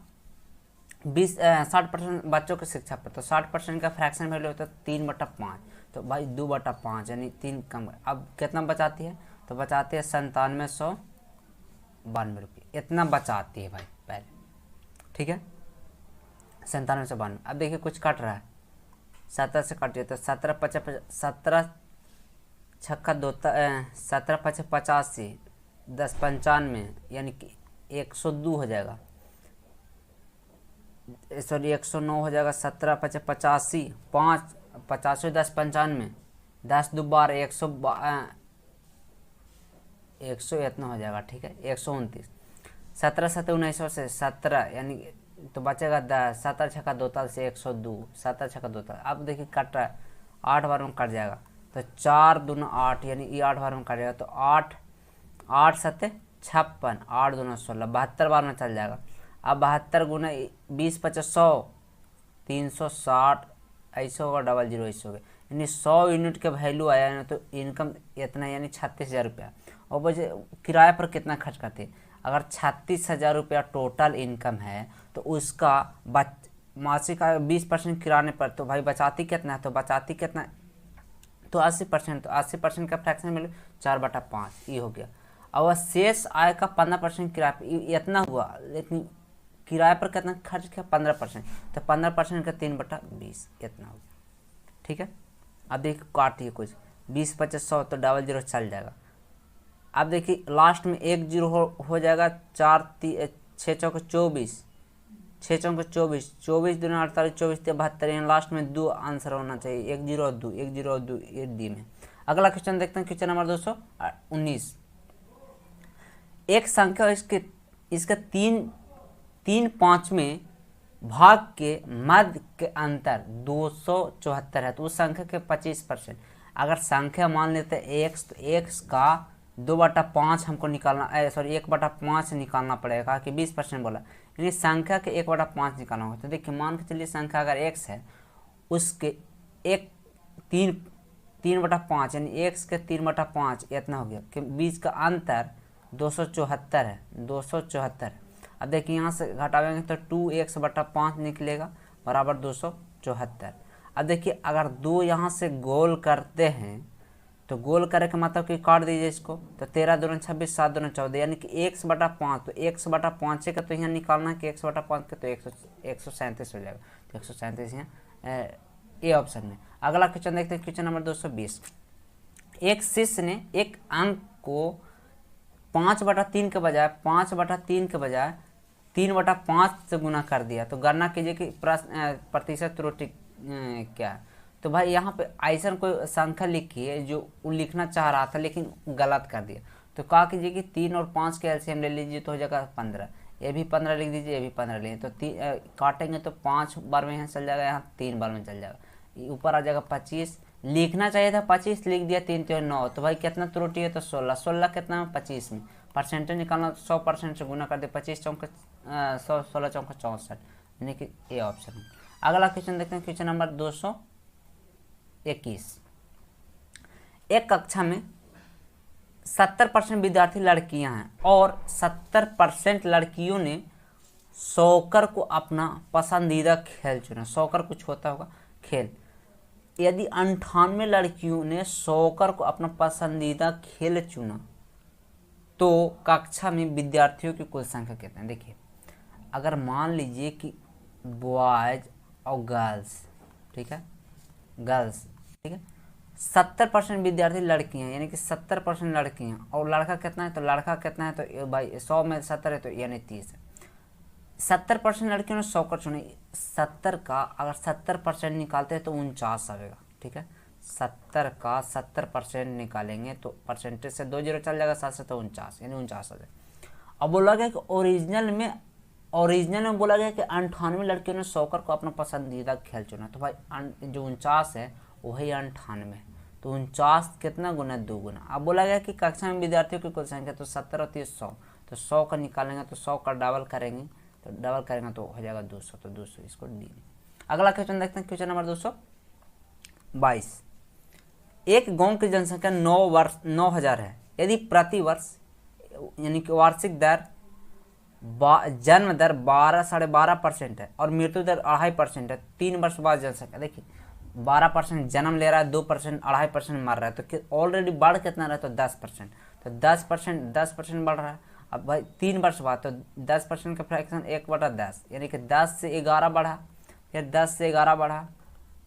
60% बच्चों की शिक्षा पर, तो 60% का फ्रैक्शन वैल्यू होता है 3/5, तो भाई 2/5 यानी 3 कम। अब कितना बचाती है, तो बचाती है 9792 रुपये, इतना बचाती है भाई पहले, ठीक है 9792। अब देखिए कुछ कट रहा है, 17 से काटिए तो 17 छक्का 2 17 5 85, 10 95, यानी कि 102 हो जाएगा, सॉरी 109 हो जाएगा। 17 5 85, 5 85 10 95, 10 2 12, 100 इतना हो जाएगा, ठीक है 129। 17 7 1900 से 17 यानी तो बचेगा 10, 17 छक्का 2 से 102, 17 छक्का 2। अब देखिए कट रहा है, 8 बार में कट जाएगा, तो 4 दूना 8 यानी ये 8 बार में कट जाएगा, तो 8 8 7 56, 8 दूना 16, 72 बार में चल जाएगा। अब 72 गुना 20 50 100, 360 ऐसे होगा, 00 ऐसे हो गया, यानी 100 यूनिट का वैल्यू आया ना, तो इनकम इतना यानी 36,000 रुपया। और वजह किराए पर कितना खर्च करते हैं, अगर 36,000 रुपया टोटल इनकम है तो उसका मासिक आय 20% किराने पर, तो भाई बचाती कितना है, तो बचाती कितना, तो 80%, तो 80% का फ्रैक्शन मिले 4/5 ये हो गया। और शेष आय का 15% किराए पर, इतना हुआ, लेकिन किराए पर कितना खर्च किया 15%, तो 15% का 3/20 इतना हो गया, ठीक है। अब देखिए काटिए कुछ 20 50 100, तो 00 चल जाएगा। अब देखिए लास्ट में 1 0 हो जाएगा, 4 6 चौके 24, 6 चौके 24, 24 दूना 48, 24 72, यानी लास्ट में 2 आंसर होना चाहिए, 1 0 और 2, 1 0 और 2 ये डी में। अगला क्वेश्चन देखते हैं, क्वेश्चन नंबर 219। एक संख्या इसके 3/5 भाग के मध्य के अंतर 274 है, तो उस संख्या के 25%। अगर संख्या मान लेते हैं x, तो x का 2/5 हमको निकालना, सॉरी 1/5 निकालना पड़ेगा कि 20% बोला, यानी संख्या के 1/5 निकालना होगा। तो देखिए मान के चलिए संख्या अगर x है, उसके 3/5 यानी x के 3/5 इतना हो गया कि बीच का अंतर 274 है, 274। अब देखिए यहाँ से घटावेंगे तो 2x/5 निकलेगा बराबर 274। अब देखिए अगर 2 यहाँ से गोल करते हैं तो गोल करे के मतलब कि काट दीजिए इसको, तो 13 दूनी 26, 7 दूनी 14, यानी कि 1/5। तो 1/5 का तो यहाँ निकालना है कि 1/5 का, तो 137 हो जाएगा। तो 137 यहाँ ए ऑप्शन में। अगला क्वेश्चन देखते हैं, क्वेश्चन नंबर 220। एक शिष्य ने एक अंक को 5/3 के बजाय 3/5 से गुना कर दिया, तो गणना कीजिए कि प्रतिशत त्रुटि क्या है। तो भाई यहाँ पे ऐसा कोई संख्या लिखी है जो वो लिखना चाह रहा था लेकिन गलत कर दिया। तो कहा कीजिए कि 3 और 5 के एलसीएम ले लीजिए तो हो जाएगा 15। ये भी 15 लिख दीजिए, ये भी 15 लीजिए, तो काटेंगे तो 5 बार में यहाँ चल जाएगा, यहाँ 3 बार में चल जाएगा, ऊपर आ जाएगा 25। लिखना चाहिए था 25, लिख दिया 3 3 9। तो भाई कितना त्रुटि है, तो 16। 16 कितना में 25 में परसेंटेज निकालना, 100% से गुना कर दे, 25 चौका 100, 16 चौका 64, यानी कि ए ऑप्शन। अगला क्वेश्चन देखते हैं, क्वेश्चन नंबर 221। एक कक्षा में 70% विद्यार्थी लड़कियां हैं और 70% लड़कियों ने सॉकर को अपना पसंदीदा खेल चुना। सॉकर कुछ होता होगा खेल। यदि 98 लड़कियों ने सॉकर को अपना पसंदीदा खेल चुना तो कक्षा में विद्यार्थियों की कुल संख्या कितनी है। देखिए अगर मान लीजिए कि बॉयज और गर्ल्स, ठीक है, गर्ल्स, ठीक है, 70% विद्यार्थी लड़कियां, यानी कि 70% लड़कियां, और लड़का कितना है, तो लड़का कितना है, तो भाई 100 में 70 है, तो यानी 30 है। 70% लड़कियों ने सॉकर चुने। 70 का अगर 70% निकालते हैं तो 49 आएगा, ठीक है। 70 का 70% निकालेंगे तो परसेंटेज से 2 जीरो चल जाएगा, 7 से तो 49, यानी 49 आ जाएगा। अब बोला गया कि ओरिजिनल में बोला गया कि 98 लड़कियों ने सॉकर को अपना पसंदीदा खेल चुना। तो भाई जो 49 है वही 98, तो 49 कितना गुना, 2 गुना। अब बोला गया कि कक्षा में विद्यार्थियों की कुल संख्या, तो 70 और 30 100, तो 100 का निकालेंगे तो 100 का डबल करेंगे, तो डबल करेंगे तो हो जाएगा 200, तो 200 इसको डी। अगला क्वेश्चन देखते हैं, क्वेश्चन नंबर 222। एक गांव की जनसंख्या 9,000 है। यदि प्रति वर्ष यानी कि वार्षिक दर जन्म दर 12.5% है और मृत्यु दर 2.5% है, 3 वर्ष बाद जनसंख्या, देखिए 12% जन्म ले रहा है, 2% 2.5% मर रहा है, तो ऑलरेडी बढ़ कितना रहा है, तो 10%, तो 10% बढ़ रहा है। अब भाई 3 वर्ष बाद तो 10% का फ्रैक्शन 1/10, यानी कि 10 से 11 बढ़ा, फिर 10 से 11 बढ़ा,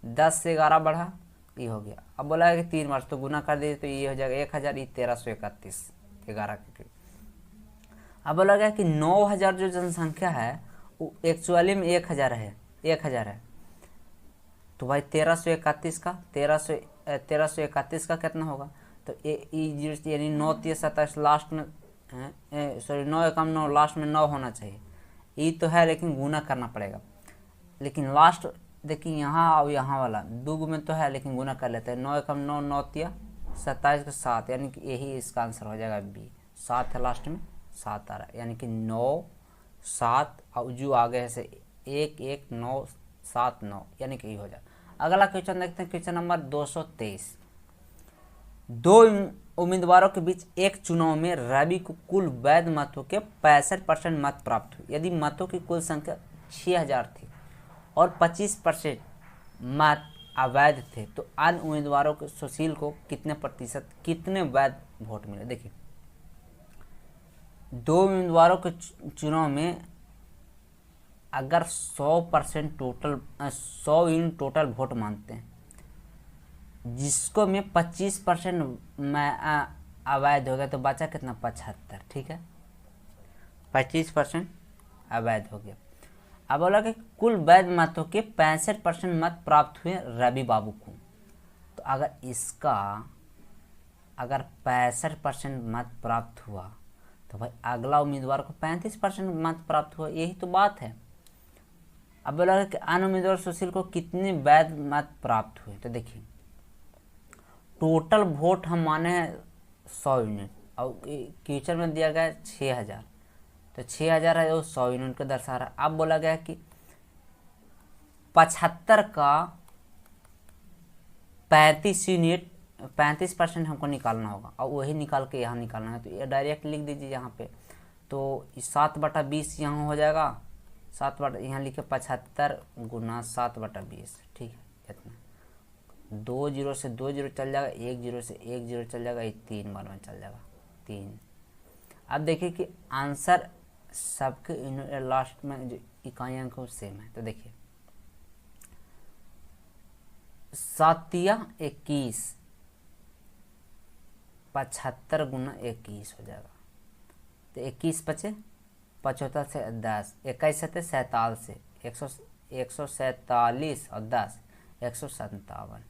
10 से 11 बढ़ा, ये हो गया। अब बोला है कि 3 वर्ष, तो गुना कर दीजिए तो ये हो जाएगा 1000, ये 1331, 11 के। अब बोला गया कि 9000 जो जनसंख्या है वो एक्चुअली में 1000 है, 1000 है, तो भाई 1331 का 1331 का कितना होगा, तो यानी 9 3 27 लास्ट में, सॉरी 9 एकम 9 लास्ट में 9 होना चाहिए, ये तो है लेकिन गुना करना पड़ेगा। लेकिन लास्ट देखिए यहाँ और यहाँ वाला दो में तो है लेकिन गुना कर लेते हैं। 9 एकम 9, 9 3 27 का 7, यानी कि यही इसका आंसर हो जाएगा बी। 7 है लास्ट में, 7 आ रहा है, यानी कि 9 7 और जो आगे है से 1 1 9 7 9, यानी कि ये हो जाए। अगला क्वेश्चन देखते हैं, क्वेश्चन नंबर 223। 2 उम्मीदवारों के बीच एक चुनाव में रवि को कुल वैध मतों के 65% मत प्राप्त हुए। यदि मतों की कुल संख्या 6000 थी और 25% मत अवैध थे तो अन्य उम्मीदवारों के सुशील को कितने वैध वोट मिले। देखिए 2 उम्मीदवारों के चुनाव में अगर 100% टोटल 100 इन टोटल वोट मानते हैं, जिसको में 25% में अवैध हो गया तो बचा कितना, 75, ठीक है, 25% अवैध हो गया। अब बोला कि कुल वैध मतों के 65% मत प्राप्त हुए रवि बाबू को, तो अगर इसका 65% मत प्राप्त हुआ तो भाई अगला उम्मीदवार को 35% मत प्राप्त हुआ, यही तो बात है। अब बोला कि अन्य उम्मीदवार सुशील को कितने वैध मत प्राप्त हुए, तो देखिए टोटल वोट हम माने हैं 100 यूनिट और क्वेश्चन में दिया गया है 6000, तो 6000 है वो 100 यूनिट को दर्शा रहा है। अब बोला गया कि 75 का 35 यूनिट 35% हमको निकालना होगा और वही निकाल के यहाँ निकालना है, तो ये डायरेक्ट लिख दीजिए यहाँ पे। तो 7/20 यहाँ हो जाएगा, 7 यहाँ लिखे 75 गुना 7/20, ठीक है, इतना। 2 जीरो से 2 जीरो चल जाएगा, 1 जीरो से 1 जीरो चल जाएगा, ये 3 बार में चल जाएगा 3। अब देखिए कि आंसर सबके लास्ट में जो इकाई अंक है वो सेम है। तो देखिए 7 या 21, 75 गुना 21 हो जाएगा। तो 21 बचे 75 से 10, 21 से 47 से 147 और 10 157,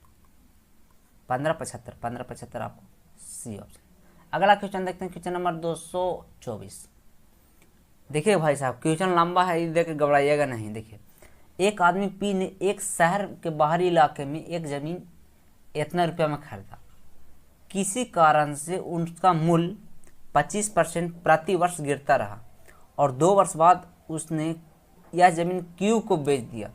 1575, 1575 आपको सी ऑप्शन। अगला क्वेश्चन देखते हैं, क्वेश्चन नंबर 224। देखिए भाई साहब क्वेश्चन लंबा है, ये देख के घबराइएगा नहीं। देखिए एक आदमी पी ने एक शहर के बाहरी इलाके में एक जमीन इतना रुपया में खरीदा, किसी कारण से उसका मूल्य 25% प्रति वर्ष गिरता रहा और 2 वर्ष बाद उसने यह जमीन क्यू को बेच दिया।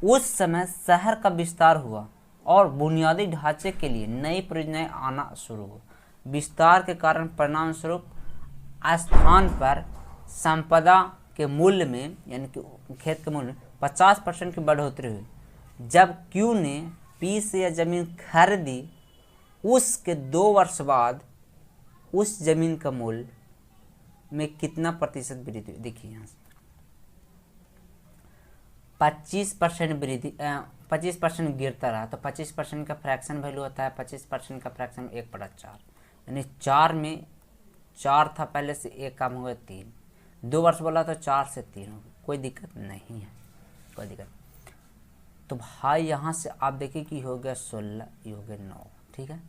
उस समय शहर का विस्तार हुआ और बुनियादी ढांचे के लिए नई परियोजनाएं आना शुरू हुआ। विस्तार के कारण परिणाम स्वरूप स्थान पर संपदा के मूल्य में यानी कि खेत के मूल्य में 50% की बढ़ोतरी हुई। जब क्यू ने पी से यह जमीन खरीदी, उसके 2 वर्ष बाद उस जमीन का मूल्य में कितना प्रतिशत वृद्धि हुई? देखिए यहाँ से 25% वृद्धि, 25% गिरता रहा तो 25% का फ्रैक्शन वैल्यू होता है 25% का फ्रैक्शन 1/4, यानी 4 में 4 था पहले से 1 कम हो गया 3, 2 वर्ष बोला तो 4 से 3 हो गया। कोई दिक्कत नहीं है, कोई दिक्कत। तो भाई यहाँ से आप देखिए कि हो गया 16, ये हो गया 9, ठीक है।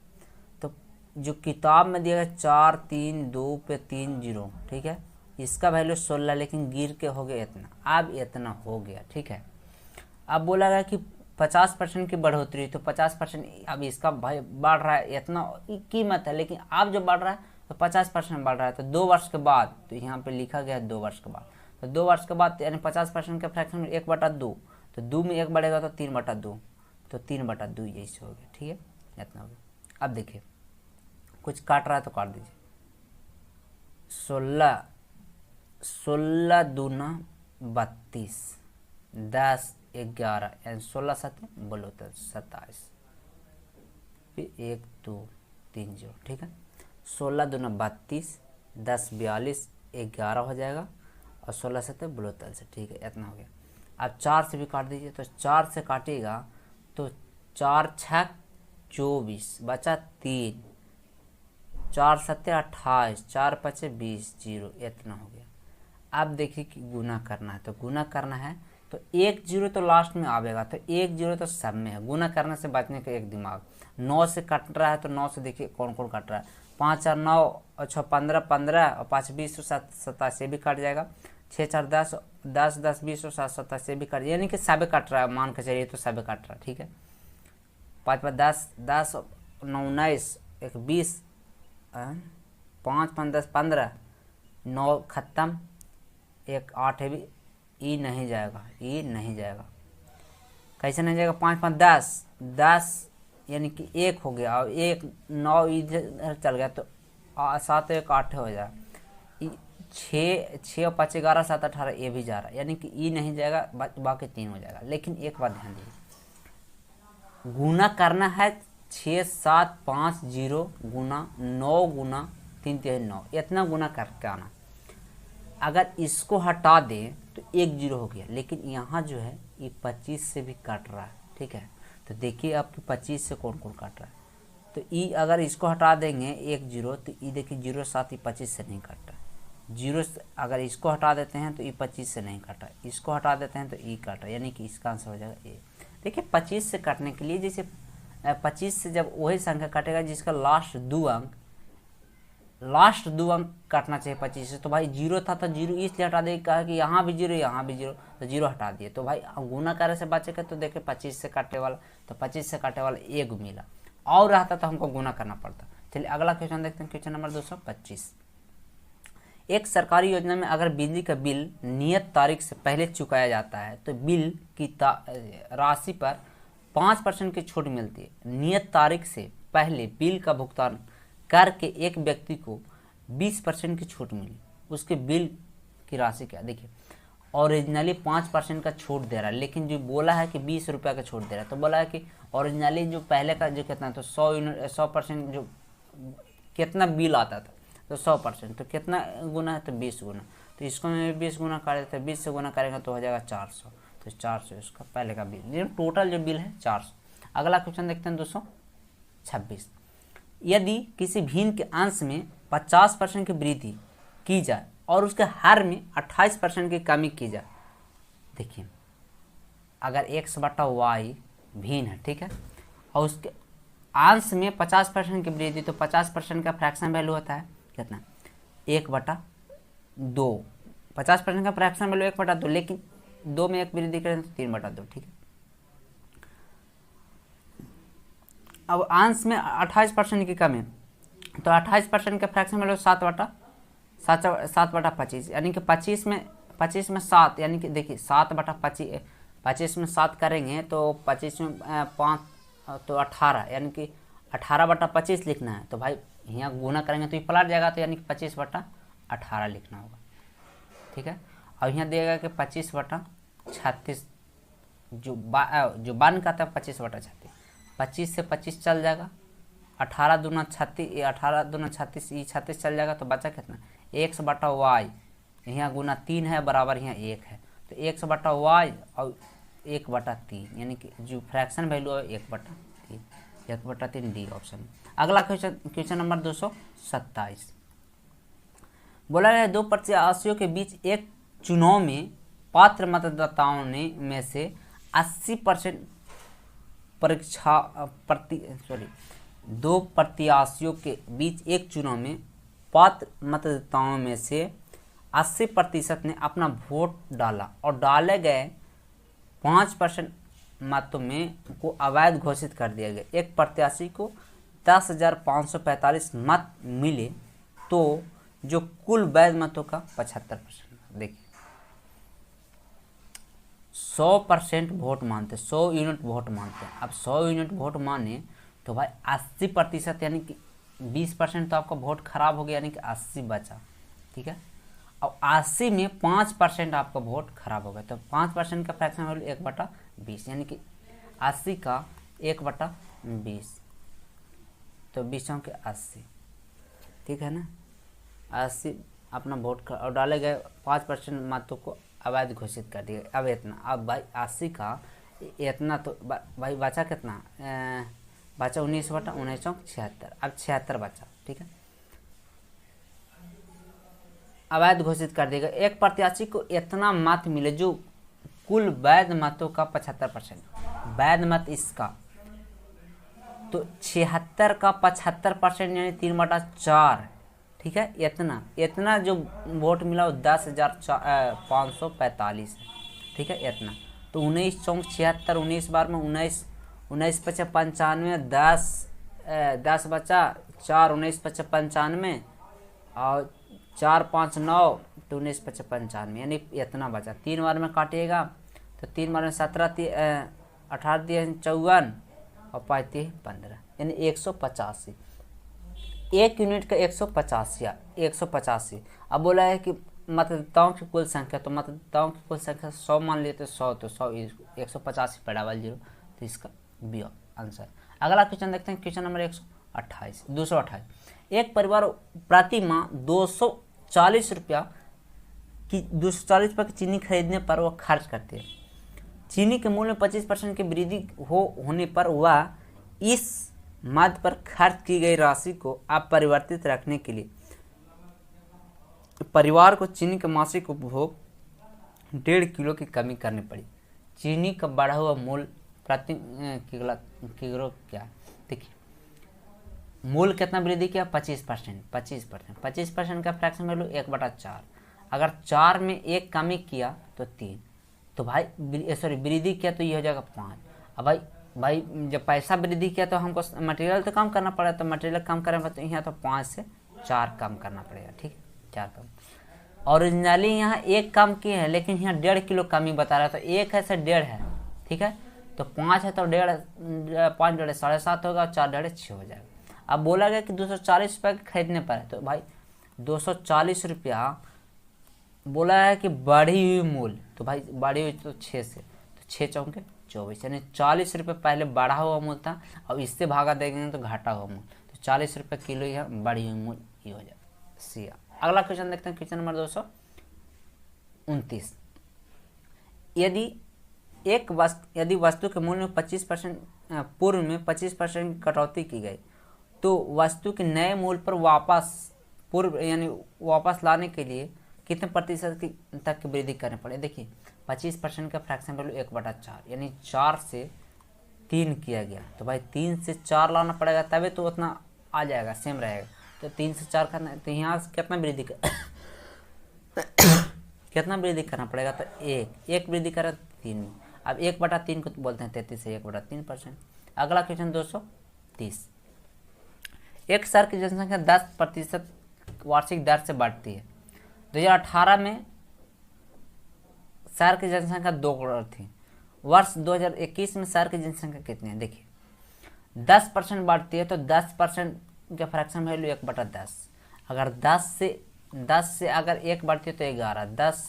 तो जो किताब में दिया गया 4 3 2 पे 3 जीरो, ठीक है, इसका वैल्यू 16 लेकिन गिर के हो गया इतना, अब इतना हो गया, ठीक है। अब बोला गया कि 50% की बढ़ोतरी, तो 50% अब इसका भाई बढ़ रहा है, इतना कीमत है लेकिन अब जो बढ़ रहा है तो 50% बढ़ रहा है। तो 2 वर्ष के बाद, तो यहाँ पे लिखा गया है 2 वर्ष के बाद, तो 2 वर्ष के बाद यानी 50% के फ्रैक्शन में 1/2, तो 2 में 1 बढ़ेगा तो 3/2, तो 3/2 यही से हो गया, ठीक है, इतना हो गया। अब देखिए कुछ काट रहा है तो काट दीजिए। 16 दूना 32, 10 11 यानी 16 7 बोलो तो 27, फिर 1 2 3 0, ठीक है। 16 दूना 32, 10 42, 11 हो जाएगा और 16 7 बोलो तल से, ठीक है, इतना हो गया। अब 4 से भी काट दीजिए, तो 4 से काटिएगा तो 4 6 24 बचा 3, 4 7 28, 4 5 20 0, इतना हो गया। अब देखिए कि गुना करना है, तो गुना करना है तो 1 जीरो तो लास्ट में आवेगा, तो 1 जीरो तो सब में है। गुना करने से बचने का एक दिमाग। 9 से कट रहा है तो 9 से देखिए कौन कौन कट रहा है, 5 और 9 और 6 15 15 और 5 20 और 7 27 भी कट जाएगा, 6 4 10 10 10 20 और 7 27 भी कट, यानी कि सब कट रहा है, मान के चलिए तो सब कट रहा है, ठीक है। 5 5 10 10 9 19 1 20, 5 5 10 15, 9 खत्म, 1 8 है भी, ई नहीं जाएगा, ई नहीं जाएगा, कैसे नहीं जाएगा, 5 5 10 10 यानी कि 1 हो गया और 1 9 इधर चल गया तो 7 1 8 हो जाएगा, 6 6 और 5 11 7 18 ये भी जा रहा है, यानी कि ई नहीं जाएगा, बाकी 3 हो जाएगा। लेकिन एक बात ध्यान दीजिए, गुना करना है 6 7 5 0 गुना 9 गुना 3 3 9, इतना गुना करके आना। अगर इसको हटा दें तो 1 जीरो हो गया, लेकिन यहाँ जो है ये 25 से भी काट रहा है, ठीक है। तो देखिए आपकी 25 से कौन कौन काट रहा है, तो ई अगर इसको हटा देंगे 1 जीरो तो ई देखिए 0 7 ये 25 से नहीं काट रहा है, 0 अगर इसको हटा देते हैं तो ये 25 से नहीं काट रहा है, इसको हटा देते हैं तो ई काट रहा है, यानी कि इसका आंसर हो जाएगा ए। देखिए 25 से काटने के लिए, जैसे 25 से जब वही संख्या काटेगा जिसका लास्ट 2 अंक काटना चाहिए 25 से, तो भाई 0 था तो 0 इसलिए हटा देगा, कहा कि यहाँ भी 0 यहाँ भी 0, तो 0 हटा दिए, तो भाई गुना करे से बचेगा। तो देखिए 25 से काटने वाला, तो 25 से काटने वाला 1 मिला, और रहता तो हमको गुना करना पड़ता। चलिए अगला क्वेश्चन देखते हैं, क्वेश्चन नंबर 225। एक सरकारी योजना में अगर बिजली का बिल नियत तारीख से पहले चुकाया जाता है तो बिल की राशि पर 5% की छूट मिलती है। नियत तारीख से पहले बिल का भुगतान करके एक व्यक्ति को 20% की छूट मिली, उसके बिल की राशि क्या? देखिए ओरिजिनली 5% का छूट दे रहा है, लेकिन जो बोला है कि 20 रुपये का छूट दे रहा है। तो बोला है कि ओरिजिनली जो पहले का जो कितना, तो 100% जो कितना बिल आता था, तो 100%, तो कितना गुना है, तो 20 गुना। तो इसको मैं 20 गुना कर देते हैं, 20 से गुना करेंगे तो हो जाएगा 400। तो 400 इसका पहले का बिल, लेकिन टोटल जो बिल है 400। अगला क्वेश्चन देखते हैं 226। यदि किसी भिन्न के अंश में 50% की वृद्धि की जाए और उसके हर में 28% की कमी की जाए। देखिए, अगर x बटा वाई भिन्न है, ठीक है, और उसके अंश में 50% की वृद्धि, तो 50% का फ्रैक्शन वैल्यू होता है कितना, 1/2। 50% का फ्रैक्शन वैल्यू 1/2, लेकिन 2 में 1 वृद्धि करें तो 3/2, ठीक है। अब अंश में 28% की कमी, तो 28% का फ्रैक्शन वैल्यू 7/25, यानी कि 25 में 7, यानी कि देखिए 7/25, 25 में 7 करेंगे तो 25 में 5 तो 18, यानी कि 18/25 लिखना है। तो भाई यहाँ गुना करेंगे तो ये पलट जाएगा, तो यानी कि 25/18 लिखना होगा, ठीक है। और यहाँ देगा कि 25/36, जो बन का था 25/36, 25 से 25 चल जाएगा, 18 दूना 36, ये 18 दूना 36, ये 36 चल जाएगा, तो बचा कितना, x बटा वाई, यहाँ गुना 3 है बराबर यहाँ 1 है, तो x बटा वाई और 1/3, यानी कि जो फ्रैक्शन वैल्यू है 1/3, 1/3 डी ऑप्शन। अगला क्वेश्चन नंबर 227। बोला गया 2 प्रत्याशियों के बीच एक चुनाव में पात्र मतदाताओं ने में से 80% 2 प्रत्याशियों के बीच एक चुनाव में पात्र मतदाताओं में से 80% ने अपना वोट डाला और डाले गए 5% मतों में को अवैध घोषित कर दिया गया। एक प्रत्याशी को 10,545 मत मिले, तो जो कुल वैध मतों का 75%। देखिए 100% वोट मानते, 100 यूनिट वोट मानते हैं। अब 100 यूनिट वोट माने तो भाई 80%, यानी कि 20% तो आपका वोट खराब हो गया, यानी कि 80 बचा, ठीक है। अब 80 में 5% आपका वोट खराब हो गया, तो 5% का फ्रैक्शन वैल्यू 1/20, यानी कि 80 का 1/20, तो 20 के 80, ठीक है ना। 80 अपना वोट और डाले गए 5% मतों को अवैध घोषित कर दिया। अब इतना, अब भाई 80 का इतना, तो भाई बचा कितना, बचा 19/19 76, अब 76 बचा, ठीक है। अवैध घोषित कर देगा। एक प्रत्याशी को इतना मत मिले जो कुल वैध मतों का 75%, वैध मत इसका, तो 76 का 75%, यानी 3/4, ठीक है। इतना जो वोट मिला वो 10,545 है, ठीक है। इतना तो 19 चौक 76, 19 बार में 19, 19 पचे 95, 10 बचा, 4 19 पचे 95 और 4 5 9, तो 19 पचे 95, यानी इतना बचा। 3 बार में काटिएगा तो 3 बार में 17, 18 54 और 5 15, यानी 185, 1 यूनिट का 185। अब बोला है कि मतदाताओं की कुल संख्या, तो मतदाताओं की कुल संख्या 100 मान लिए, तो 100, तो 100 185 पैरावल 0, तो इसका बी आंसर। अगला क्वेश्चन देखते हैं, क्वेश्चन नंबर 228। एक परिवार प्रति माह 240 रुपया की चीनी खरीदने पर वह खर्च करते हैं। चीनी के मूल्य में 25% की वृद्धि होने पर वह इस मद पर खर्च की गई राशि को अपरिवर्तित रखने के लिए परिवार को चीनी के मासिक उपभोग 1.5 किलो की कमी करनी पड़ी। चीनी का बढ़ा हुआ मूल्य प्रति किलो क्या, देखिए मूल्य कितना वृद्धि किया, 25%। 25% का फ्रैक्शन वैल्यू 1/4। अगर 4 में 1 कमी किया तो 3, तो भाई वृद्धि किया तो ये हो जाएगा 5। अब भाई जब पैसा वृद्धि किया तो हमको मटेरियल तो कम करना पड़ा, तो मटेरियल कम करने तो यहाँ तो 5 से 4 कम करना पड़ेगा, ठीक है, 4 कम। ओरिजिनली यहाँ 1 कम किए हैं, लेकिन यहाँ 1.5 किलो कमी बता रहा है, तो 1 है से 1.5 है, ठीक है। तो 5 है तो 1.5, 5 1.5 7.5 होगा, 4 1.5 6 हो जाएगा। अब बोला गया कि 240 रुपये खरीदने पर है, तो भाई 240 रुपया बोला है कि बढ़ी हुई मूल्य, तो भाई बढ़ी हुई तो 6 से, तो 6 चौके 24, यानी 40 रुपये पहले बढ़ा हुआ मूल्य था और इससे भागा देंगे तो घटा हुआ मूल्य, तो 40 रुपये किलो यहाँ बढ़ी हुई मूल्य ये हो जाएगा सी। अगला क्वेश्चन देखते हैं, क्वेश्चन नंबर 229। यदि वस्तु के मूल्य में 25% पूर्व में 25% कटौती की गई, तो वस्तु के नए मूल्य पर वापस लाने के लिए कितने प्रतिशत तक की वृद्धि करनी पड़े। देखिए 25% का फ्रैक्शन वैल्यू 1/4, यानी 4 से 3 किया गया, तो भाई 3 से 4 लाना पड़ेगा तभी तो उतना आ जाएगा, सेम रहेगा। तो 3 से 4 करना, तो यहाँ से कितना वृद्धि कितना वृद्धि करना पड़ेगा, तो एक वृद्धि करें 3। अब 1/3 को बोलते हैं 33 से 1/3%। अगला क्वेश्चन 230। एक शहर की जनसंख्या 10% वार्षिक दर से बढ़ती है। 2018 में शहर की जनसंख्या 2 करोड़ थी। वर्ष 2021 में शहर की जनसंख्या कितनी है। देखिए 10% बढ़ती है तो 10% का फ्रैक्शन वैल्यू 1/10। अगर 10 से अगर 1 बढ़ती है तो 11, 10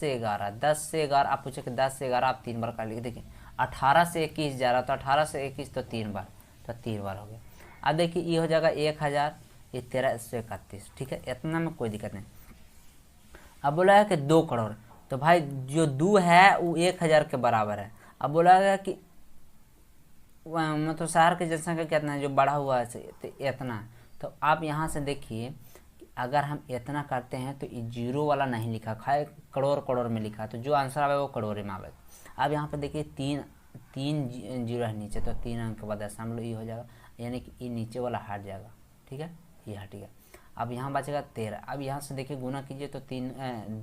से 11 आप पूछे कि 10 से 11 आप 3 बार कर लीजिए। देखिए 18 से 21 जा रहा, तो 18 से 21 तो 3 बार, तो 3 बार हो गया। अब देखिए ये हो जाएगा 1000, ये 1331, ठीक है, इतना में कोई दिक्कत नहीं। अब बोला है कि 2 करोड़, तो भाई जो 2 है वो 1000 के बराबर है। अब बोला गया कि मतलब शहर की जनसंख्या कितना है जो बढ़ा हुआ है तो इतना, तो आप यहाँ से देखिए अगर हम इतना करते हैं तो ये जीरो वाला नहीं लिखा, खाए करोड़ में लिखा, तो जो आंसर आवे वो करोड़ में आवे। अब यहाँ पर देखिए तीन जीरो है नीचे, तो 3 अंक के बाद हम लोग ये हो जाएगा, यानी कि ये नीचे वाला हट जाएगा, ठीक है, ये हट गया। अब यहाँ बचेगा 13। अब यहाँ से देखिए गुना कीजिए तो 3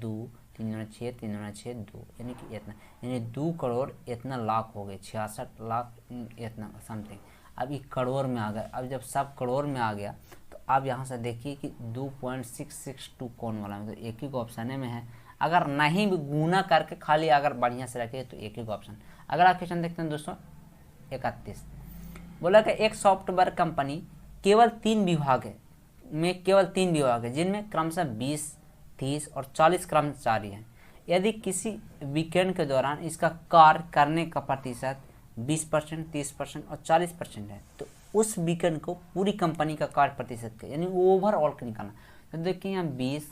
2 3 दूना 6 3 दूना 6 2, यानी कि इतना, यानी 2 करोड़ इतना लाख हो गए, 66 लाख इतना समथिंग। अब ये करोड़ में आ गया। अब जब सब करोड़ में आ गया तो अब यहाँ से देखिए कि 2.662 कौन वाला, मतलब एक ही ऑप्शन में है। अगर नहीं भी गुना करके खाली अगर बढ़िया से रखे तो एक ही ऑप्शन। अगला क्वेश्चन देखते हैं 231। बोला कि एक सॉफ्टवेयर कंपनी केवल 3 विभाग है जिनमें क्रमशः 20, 30 और 40 कर्मचारी हैं। यदि किसी वीकेंड के दौरान इसका कार्य करने का प्रतिशत 20%, 30% और 40% है, तो उस वीकेंड को पूरी कंपनी का कार्य प्रतिशत का यानी ओवरऑल का निकालना। तो देखिए यहाँ 20,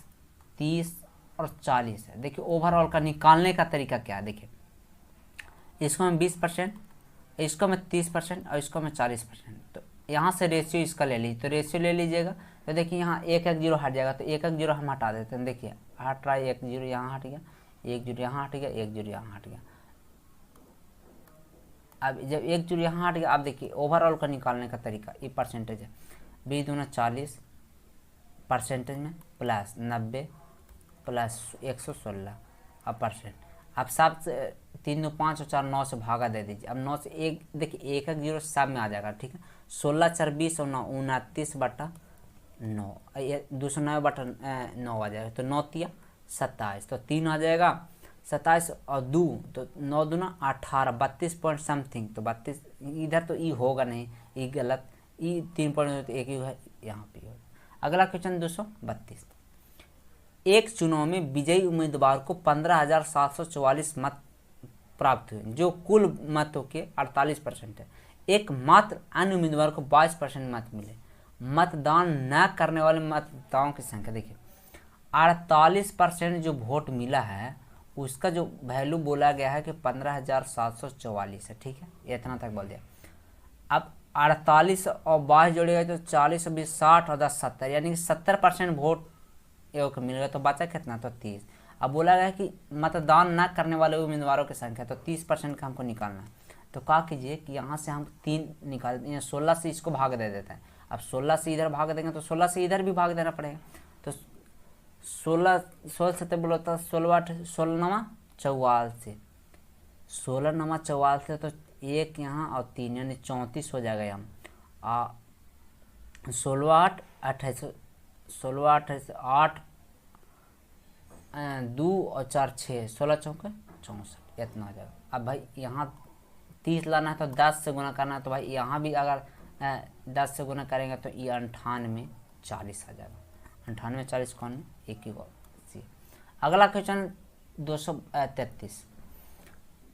30 और 40 है। देखिए ओवरऑल का निकालने का तरीका क्या है। देखिए इसको मैं 20%, इसको मैं 30% और इसको मैं 40%, तो यहाँ से रेशियो इसका ले लीजिए, तो रेशियो ले लीजिएगा। तो देखिए यहाँ 1 जीरो हट जाएगा, तो 1 जीरो हम हटा देते हैं। देखिए हट रहा है, 1 जीरो यहाँ हट गया, 1 जीरो यहाँ हट गया, 1 जीरो यहाँ हट गया। अब जब 1 जीरो यहाँ हट गया, आप देखिए ओवरऑल का निकालने का तरीका, ये परसेंटेज है, 20 दूना 40 परसेंटेज में प्लस 90 प्लस 116 अब परसेंट। अब सब 3 2 5 और 4 9 से भागा दे दीजिए। अब 9 से 1 देखिए 1 जीरो सब में आ जाएगा, ठीक है। 16 4 20 और 9 29/9, 290/9 आ जाएगा, तो 9 तिया 27, तो 3 आ जाएगा, 27 और 2 तो 9 दूना 18, 32 पॉइंट समथिंग, तो 32 इधर तो ई होगा नहीं, ई गलत, ई 3 पॉइंट एक ही है यहाँ पे। अगला क्वेश्चन 232। एक चुनाव में विजयी उम्मीदवार को 15,744 मत प्राप्त हुए, जो कुल मतों के 48% है। एक मात्र अन्य उम्मीदवार को 22% मत मिले। मतदान न करने वाले मतदाताओं की संख्या देखिए 48% जो वोट मिला है उसका जो वैल्यू बोला गया है कि 15,744 है, ठीक है, इतना तक बोल दिया। अब 48 और 22 जोड़ेगा तो 40 और 20 60 और 10 70, यानी कि 70% वोट को मिल गया, तो बचा कितना, तो 30। अब बोला गया कि मतदान न करने वाले उम्मीदवारों की संख्या, तो 30% का हमको निकालना है। तो क्या कीजिए कि यहाँ से हम 3 निकाल, 16 से इसको भाग दे देते हैं। अब 16 से इधर भाग देंगे तो 16 से इधर भी भाग देना पड़ेगा, तो 16 से बोला था 16 9 44, 16 9 44, तो 1 यहाँ और 3 यानी 34 हो जाएगा। हम 16 8 28, 16 28 8 2 और 4 6, 16 चौके 64, इतना हो जाएगा। अब भाई यहाँ 30 लाना है तो 10 से गुना करना है, तो भाई यहाँ भी अगर 10 से गुना करेंगे तो ये 98 40 आ जाएगा। 98 40 कौन में एक ही सी। अगला क्वेश्चन 233।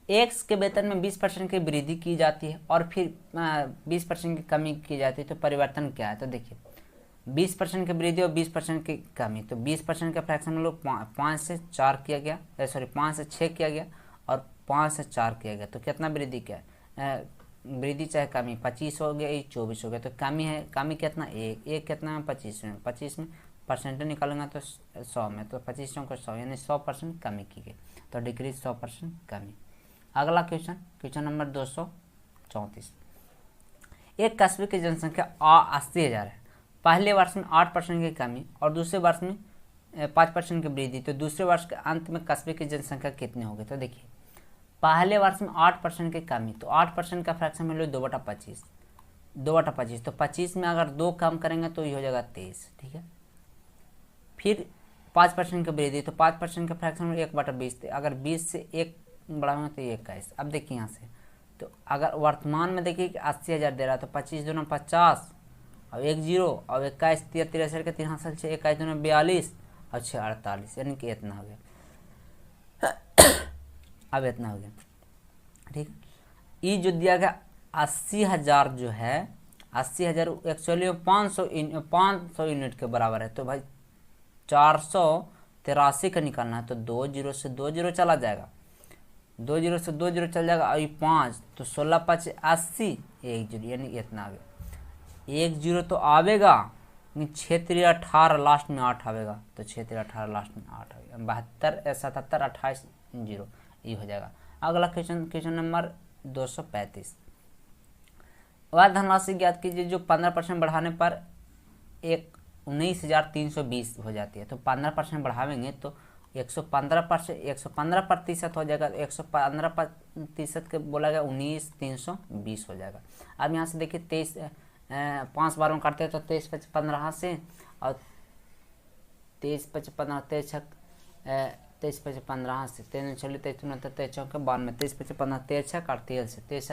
एक्स के वेतन में 20% की वृद्धि की जाती है और फिर 20% की कमी की जाती है, तो परिवर्तन क्या है? तो देखिए 20% की वृद्धि और 20% की कमी, तो 20% का फ्रैक्शन में लोग 5 से 4 किया गया, 5 से 6 किया गया और 5 से 4 किया गया, तो कितना वृद्धि क्या है? वृद्धि चाहे कमी 25 हो गया, 24 हो गया, तो कमी है, कमी कितना? एक कितना है? 25 में, 25 में परसेंट निकालूंगा तो 100 में, तो 25 को 100 यानी 100% कमी की गई, तो डिक्रीज 100% कमी। अगला क्वेश्चन नंबर 234। एक कस्बे की जनसंख्या 80,000 है। पहले वर्ष में 8% की कमी और दूसरे वर्ष में 5% की वृद्धि, तो दूसरे वर्ष के अंत में कस्बे की जनसंख्या कितनी होगी? तो देखिए पहले वर्ष में 8% की कमी, तो 8% का फ्रैक्शन में लो 2/25, 2/25, तो 25 में अगर 2 कम करेंगे तो ये हो जाएगा 23, ठीक है। फिर 5% की वृद्धि, तो 5% का फ्रैक्शन में 1/20, अगर 20 से 1 बढ़ाएंगे तो 21। अब देखिए यहाँ से, तो अगर वर्तमान में देखिए कि 80,000 दे रहा है, तो 25 दूना 50 और 1 0 और 21 63 के 3 हासिल 6, 21 दूना 42 और 6 48, यानी कि इतना हो गया। अब इतना हो गया, ठीक है। ये जो दिया गया 80,000 जो है 80,000 एक्चुअली 500 यूनिट के बराबर है, तो भाई 483 का निकालना है, तो 2 0 से 2 0 चला जाएगा, 2 0 से 2 0 चल जाएगा, अभी 5 तो 16 5 80, 1 0 यानी इतना आ गया। 1 0 तो आवेगा, 6 3 18 लास्ट में 8 आवेगा, तो 6 3 18 लास्ट में 8 आवेगा, 72 77 28 0 ये हो जाएगा। अगला क्वेश्चन नंबर 235। वह धनराशि ज्ञात कीजिए जो 15% बढ़ाने पर 19,320 हो जाती है। तो 15% बढ़ावेंगे तो 115% हो जाएगा, 115% के बोला गया 19,320 हो जाएगा। अब यहाँ से देखिए 23 5 बार में काटते हैं, तो 23 5 15 से और 23 5 15 23 5 15 से 3 चलिए 23 23 चौके 92, 23 5 15 23 काट 13 से 23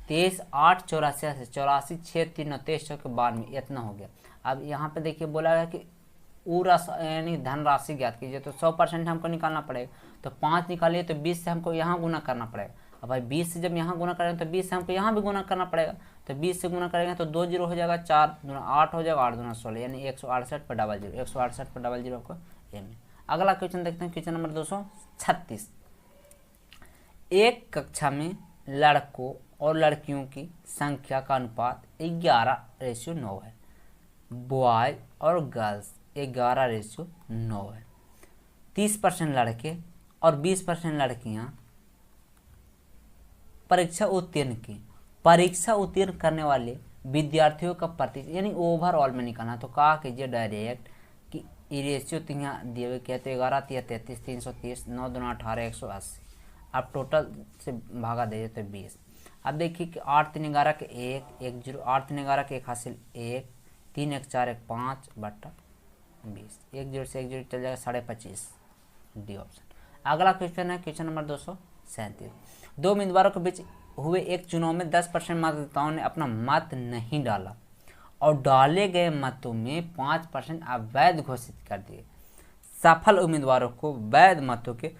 23 8 84 से 84 6 3 23 चौके 92, इतना हो गया। अब यहाँ पे देखिए बोला गया कि यानी धनराशि ज्ञात कीजिए, तो 100% हमको निकालना पड़ेगा, तो 5 निकालिए तो 20 से हमको यहाँ गुना करना पड़ेगा। अब भाई 20 से जब यहाँ गुना करेंगे तो 20 से हमको यहाँ भी गुना करना पड़ेगा, तो 20 से गुना करेंगे तो 2 0 हो जाएगा, 4 दूना 8 हो जाएगा, 8 दूना 16 यानी 168 पर 00, 168 पर 00 आपको ये मिले। अगला क्वेश्चन देखते हैं, क्वेश्चन नंबर 236। एक कक्षा में लड़कों और लड़कियों की संख्या का अनुपात 11:9 है। बॉय और गर्ल्स 11:9 है। 30% लड़के और 20% लड़कियां परीक्षा उत्तीर्ण करने वाले विद्यार्थियों का प्रतिशत यानी ओवरऑल में निकालना। तो कहा कीजिए डायरेक्ट कि रेशियो तो यहाँ दिए हुए क्या, तो 11 3 33 330 9 2 18 180, अब टोटल से भागा दे तो 20। अब देखिए कि 8 3 11 के 1 1 0, 8 3 11 के 1 हासिल 1 3 1 4 1 5 बट्टा 20, 1 0 से 1 0 चल जाएगा 25.5, डी ऑप्शन। अगला क्वेश्चन है क्वेश्चन नंबर 237। दो उम्मीदवारों के बीच हुए एक चुनाव में 10% मतदाताओं ने अपना मत नहीं डाला और डाले गए मतों में 5% अवैध घोषित कर दिए। सफल उम्मीदवारों को वैध मतों के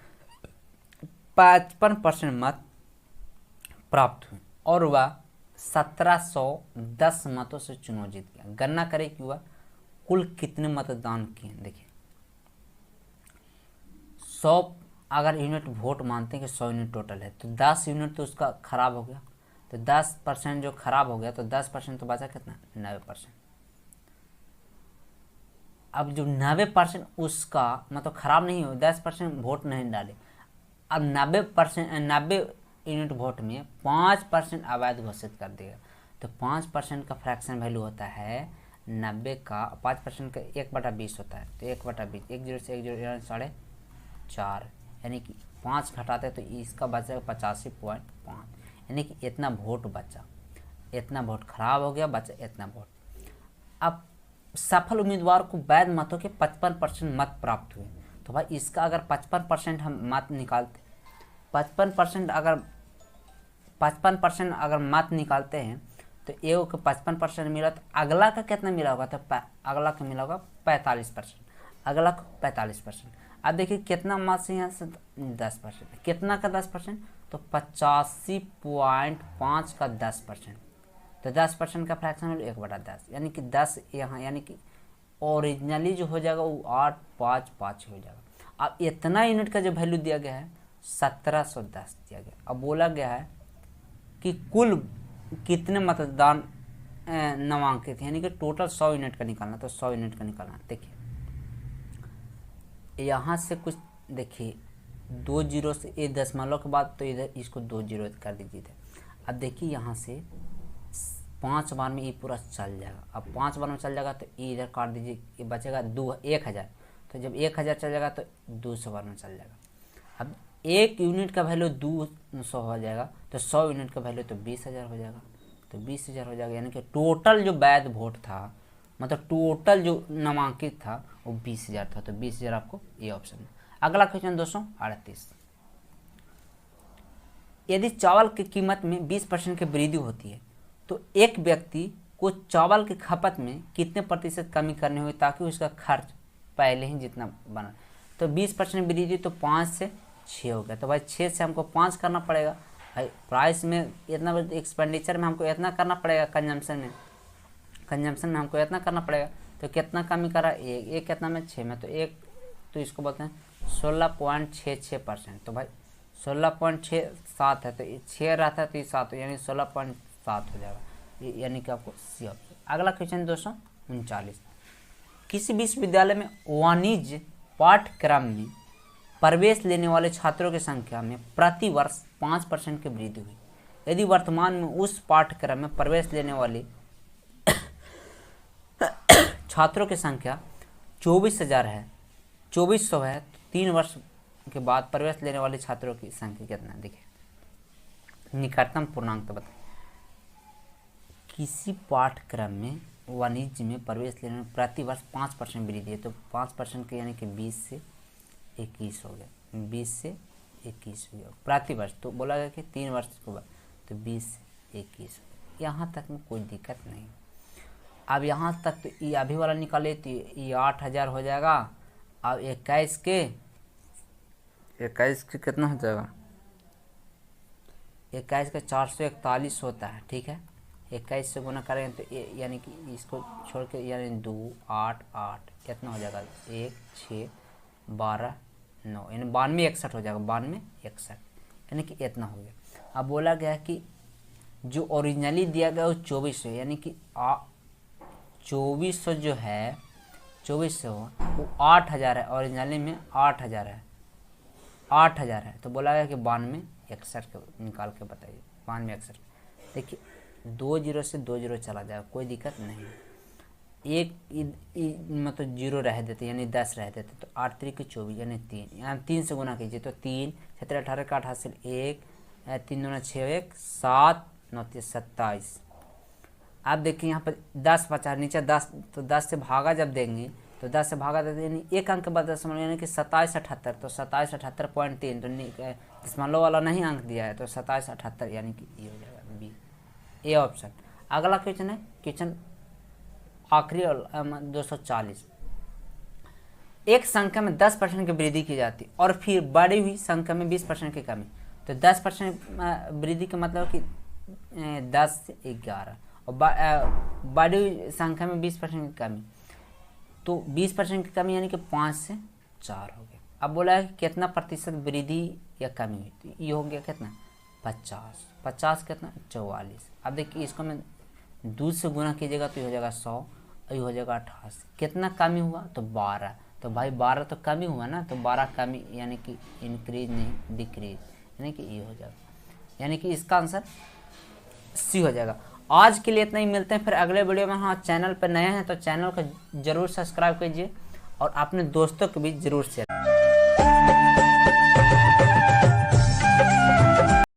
55% मत प्राप्त हुए और वह 1710 मतों से चुनाव जीत गया। गणना करें कि वह कुल कितने मतदान किए। देखिए 100 अगर यूनिट वोट मानते हैं कि 100 यूनिट टोटल है, तो 10 यूनिट तो उसका खराब हो गया, तो 10% जो खराब हो गया, तो 10% तो बचा कितना, 90%। अब जो 90% उसका मतलब खराब नहीं हो, 10% वोट नहीं डाले, अब 90 यूनिट वोट में 5% अवैध घोषित कर देगा, तो 5% का फ्रैक्शन वैल्यू होता है 90 का 5% का 1/20 होता है, तो 1/20 1 0 से 1 0 यानी 4.5, यानी कि 5 घटाते तो इसका बचा 85.5, यानी कि इतना वोट बचा, इतना वोट खराब हो गया, बचा इतना वोट। अब सफल उम्मीदवार को वैध मतों के 55% मत प्राप्त हुए, तो भाई इसका अगर 55% हम मत निकालते 55% अगर मत निकालते हैं तो ए को 55% मिला, तो अगला का कितना मिला होगा, तो अगला का मिला होगा 45%, अगला को 45%। अब देखिए कितना मास है यहाँ से 10%, कितना का 10%, तो 85.5 का 10%, तो 10% का फ्रैक्शन वैल्यू 1/10, यानी कि 10 यहाँ, यानी कि ओरिजिनली जो हो जाएगा वो 855 हो जाएगा। अब इतना यूनिट का जो वैल्यू दिया गया है 1710 दिया गया। अब बोला गया है कि कुल कितने मतदान नामांकित, यानी कि टोटल 100 यूनिट का निकालना, तो 100 यूनिट का निकालना। देखिए यहाँ से कुछ देखिए 2 जीरो से 1 दशमलव के बाद, तो इधर इसको 2 जीरो कर दीजिए थे। अब देखिए यहाँ से 5 बार में ये पूरा चल जाएगा। अब 5 बार में चल जाएगा तो ये इधर काट दीजिए, ये बचेगा 1000, तो जब 1000 चल जाएगा तो 200 बार में चल जाएगा। अब 1 यूनिट का वैल्यू 200 हो जाएगा, तो 100 यूनिट का वैल्यू तो 20,000 हो जाएगा, तो 20,000 हो जाएगा, यानी कि टोटल जो वैध वोट था, मतलब टोटल जो नामांकित था वो 20,000 था, तो 20,000 आपको ये ऑप्शन है। अगला क्वेश्चन 238, यदि चावल की कीमत में 20% की वृद्धि होती है तो एक व्यक्ति को चावल की खपत में कितने प्रतिशत कमी करनी होगी ताकि उसका खर्च पहले ही जितना बना। तो 20% वृद्धि तो 5 से 6 हो गया, तो भाई 6 से हमको 5 करना पड़ेगा। भाई प्राइस में इतना, एक्सपेंडिचर में हमको इतना करना पड़ेगा, कंजम्पशन में हमको इतना करना पड़ेगा, तो कितना कमी करा, एक कितना में 6 में, तो एक, तो इसको बोलते हैं 16.66%। तो भाई 16.67 है, तो 6 रहता है तो ये 7, यानी 16.7 हो जाएगा, यानी कि आपको सी ऑप्शन। अगला क्वेश्चन 239, किसी विश्वविद्यालय में वाणिज्य पाठ्यक्रम में प्रवेश लेने वाले छात्रों की संख्या में प्रति वर्ष 5% की वृद्धि हुई। यदि वर्तमान में उस पाठ्यक्रम में प्रवेश लेने वाले छात्रों की संख्या 24,000 है, 2400 है, तो 3 वर्ष के बाद प्रवेश लेने वाले छात्रों की संख्या कितना है। देखिए निकटतम पूर्णांक तो बताइए। किसी पाठ्यक्रम में वाणिज्य में प्रवेश लेने में प्रति वर्ष 5% वृद्धि है, तो 5% के यानी कि 20 से 21 हो गया, 20 से 21 हो गया प्रति वर्ष। तो बोला गया कि 3 वर्ष के बाद, तो 20 से 21 हो गया। यहाँ तक में कोई दिक्कत नहीं। अब यहाँ तक तो ये अभी वाला निकाले तो ये 8,000 हो जाएगा। अब 21 के कितना हो जाएगा, 21 का 441 होता है, ठीक है। 21 से गुना करेंगे तो यानी कि इसको छोड़ के, यानी 2 8 8 कितना हो जाएगा, 1 6 12 9, यानी 92 61 हो जाएगा, 92 61, यानी कि इतना हो गया। अब बोला गया कि जो ओरिजिनली दिया गया वो 2400, यानी कि 2400 जो है, 2400 वो 8,000 है, ओरिजिनली में 8,000 है, 8,000 है, तो बोला गया कि 92 61 निकाल के बताइए, 92 61। देखिए 2 जीरो से 2 जीरो चला जाएगा, कोई दिक्कत नहीं। एक मतलब जीरो रह देते, यानी 10 रह देते, तो 8 3 के 24, यानी 3, यहाँ 3 से गुना कीजिए, तो 3 7 18 का 8 हासिल 1, 3 दूना 6 1 7 9 27। आप देखिए यहाँ पर 10 बचा, नीचे 10, तो 10 से भागा जब देंगे तो 10 से भागा देते, यानी एक अंक के बाद दशमलव, यानी कि 27 78, तो 27 78.3, तो दशमलव वाला नहीं अंक दिया है, तो 27 78, यानी कि ये हो जाएगा बी, ए ऑप्शन। अगला क्वेश्चन है क्वेश्चन आखिरी 240, एक संख्या में 10% की वृद्धि की जाती और फिर बढ़ी हुई संख्या में 20% की कमी। तो 10% वृद्धि का मतलब कि 10 से 11, और बढ़ी हुई संख्या में 20% की कमी, तो 20% की कमी यानी कि 5 से 4 हो गया। अब बोला है कि कितना प्रतिशत वृद्धि या कमी हुई, तो ये हो गया कितना 50, 50 कितना 44। अब देखिए इसको मैं 2 से गुना कीजिएगा तो ये हो जाएगा 100, ये हो जाएगा 88। कितना कमी हुआ, तो 12, तो भाई 12 तो कमी हुआ ना, तो 12 कमी यानी कि इंक्रीज नहीं डिक्रीज, यानी कि ये हो जाएगा, यानी कि इसका आंसर सी हो जाएगा। आज के लिए इतना ही, मिलते हैं फिर अगले वीडियो में। हाँ, चैनल पर नए हैं तो चैनल को जरूर सब्सक्राइब कीजिए और अपने दोस्तों को भी जरूर शेयर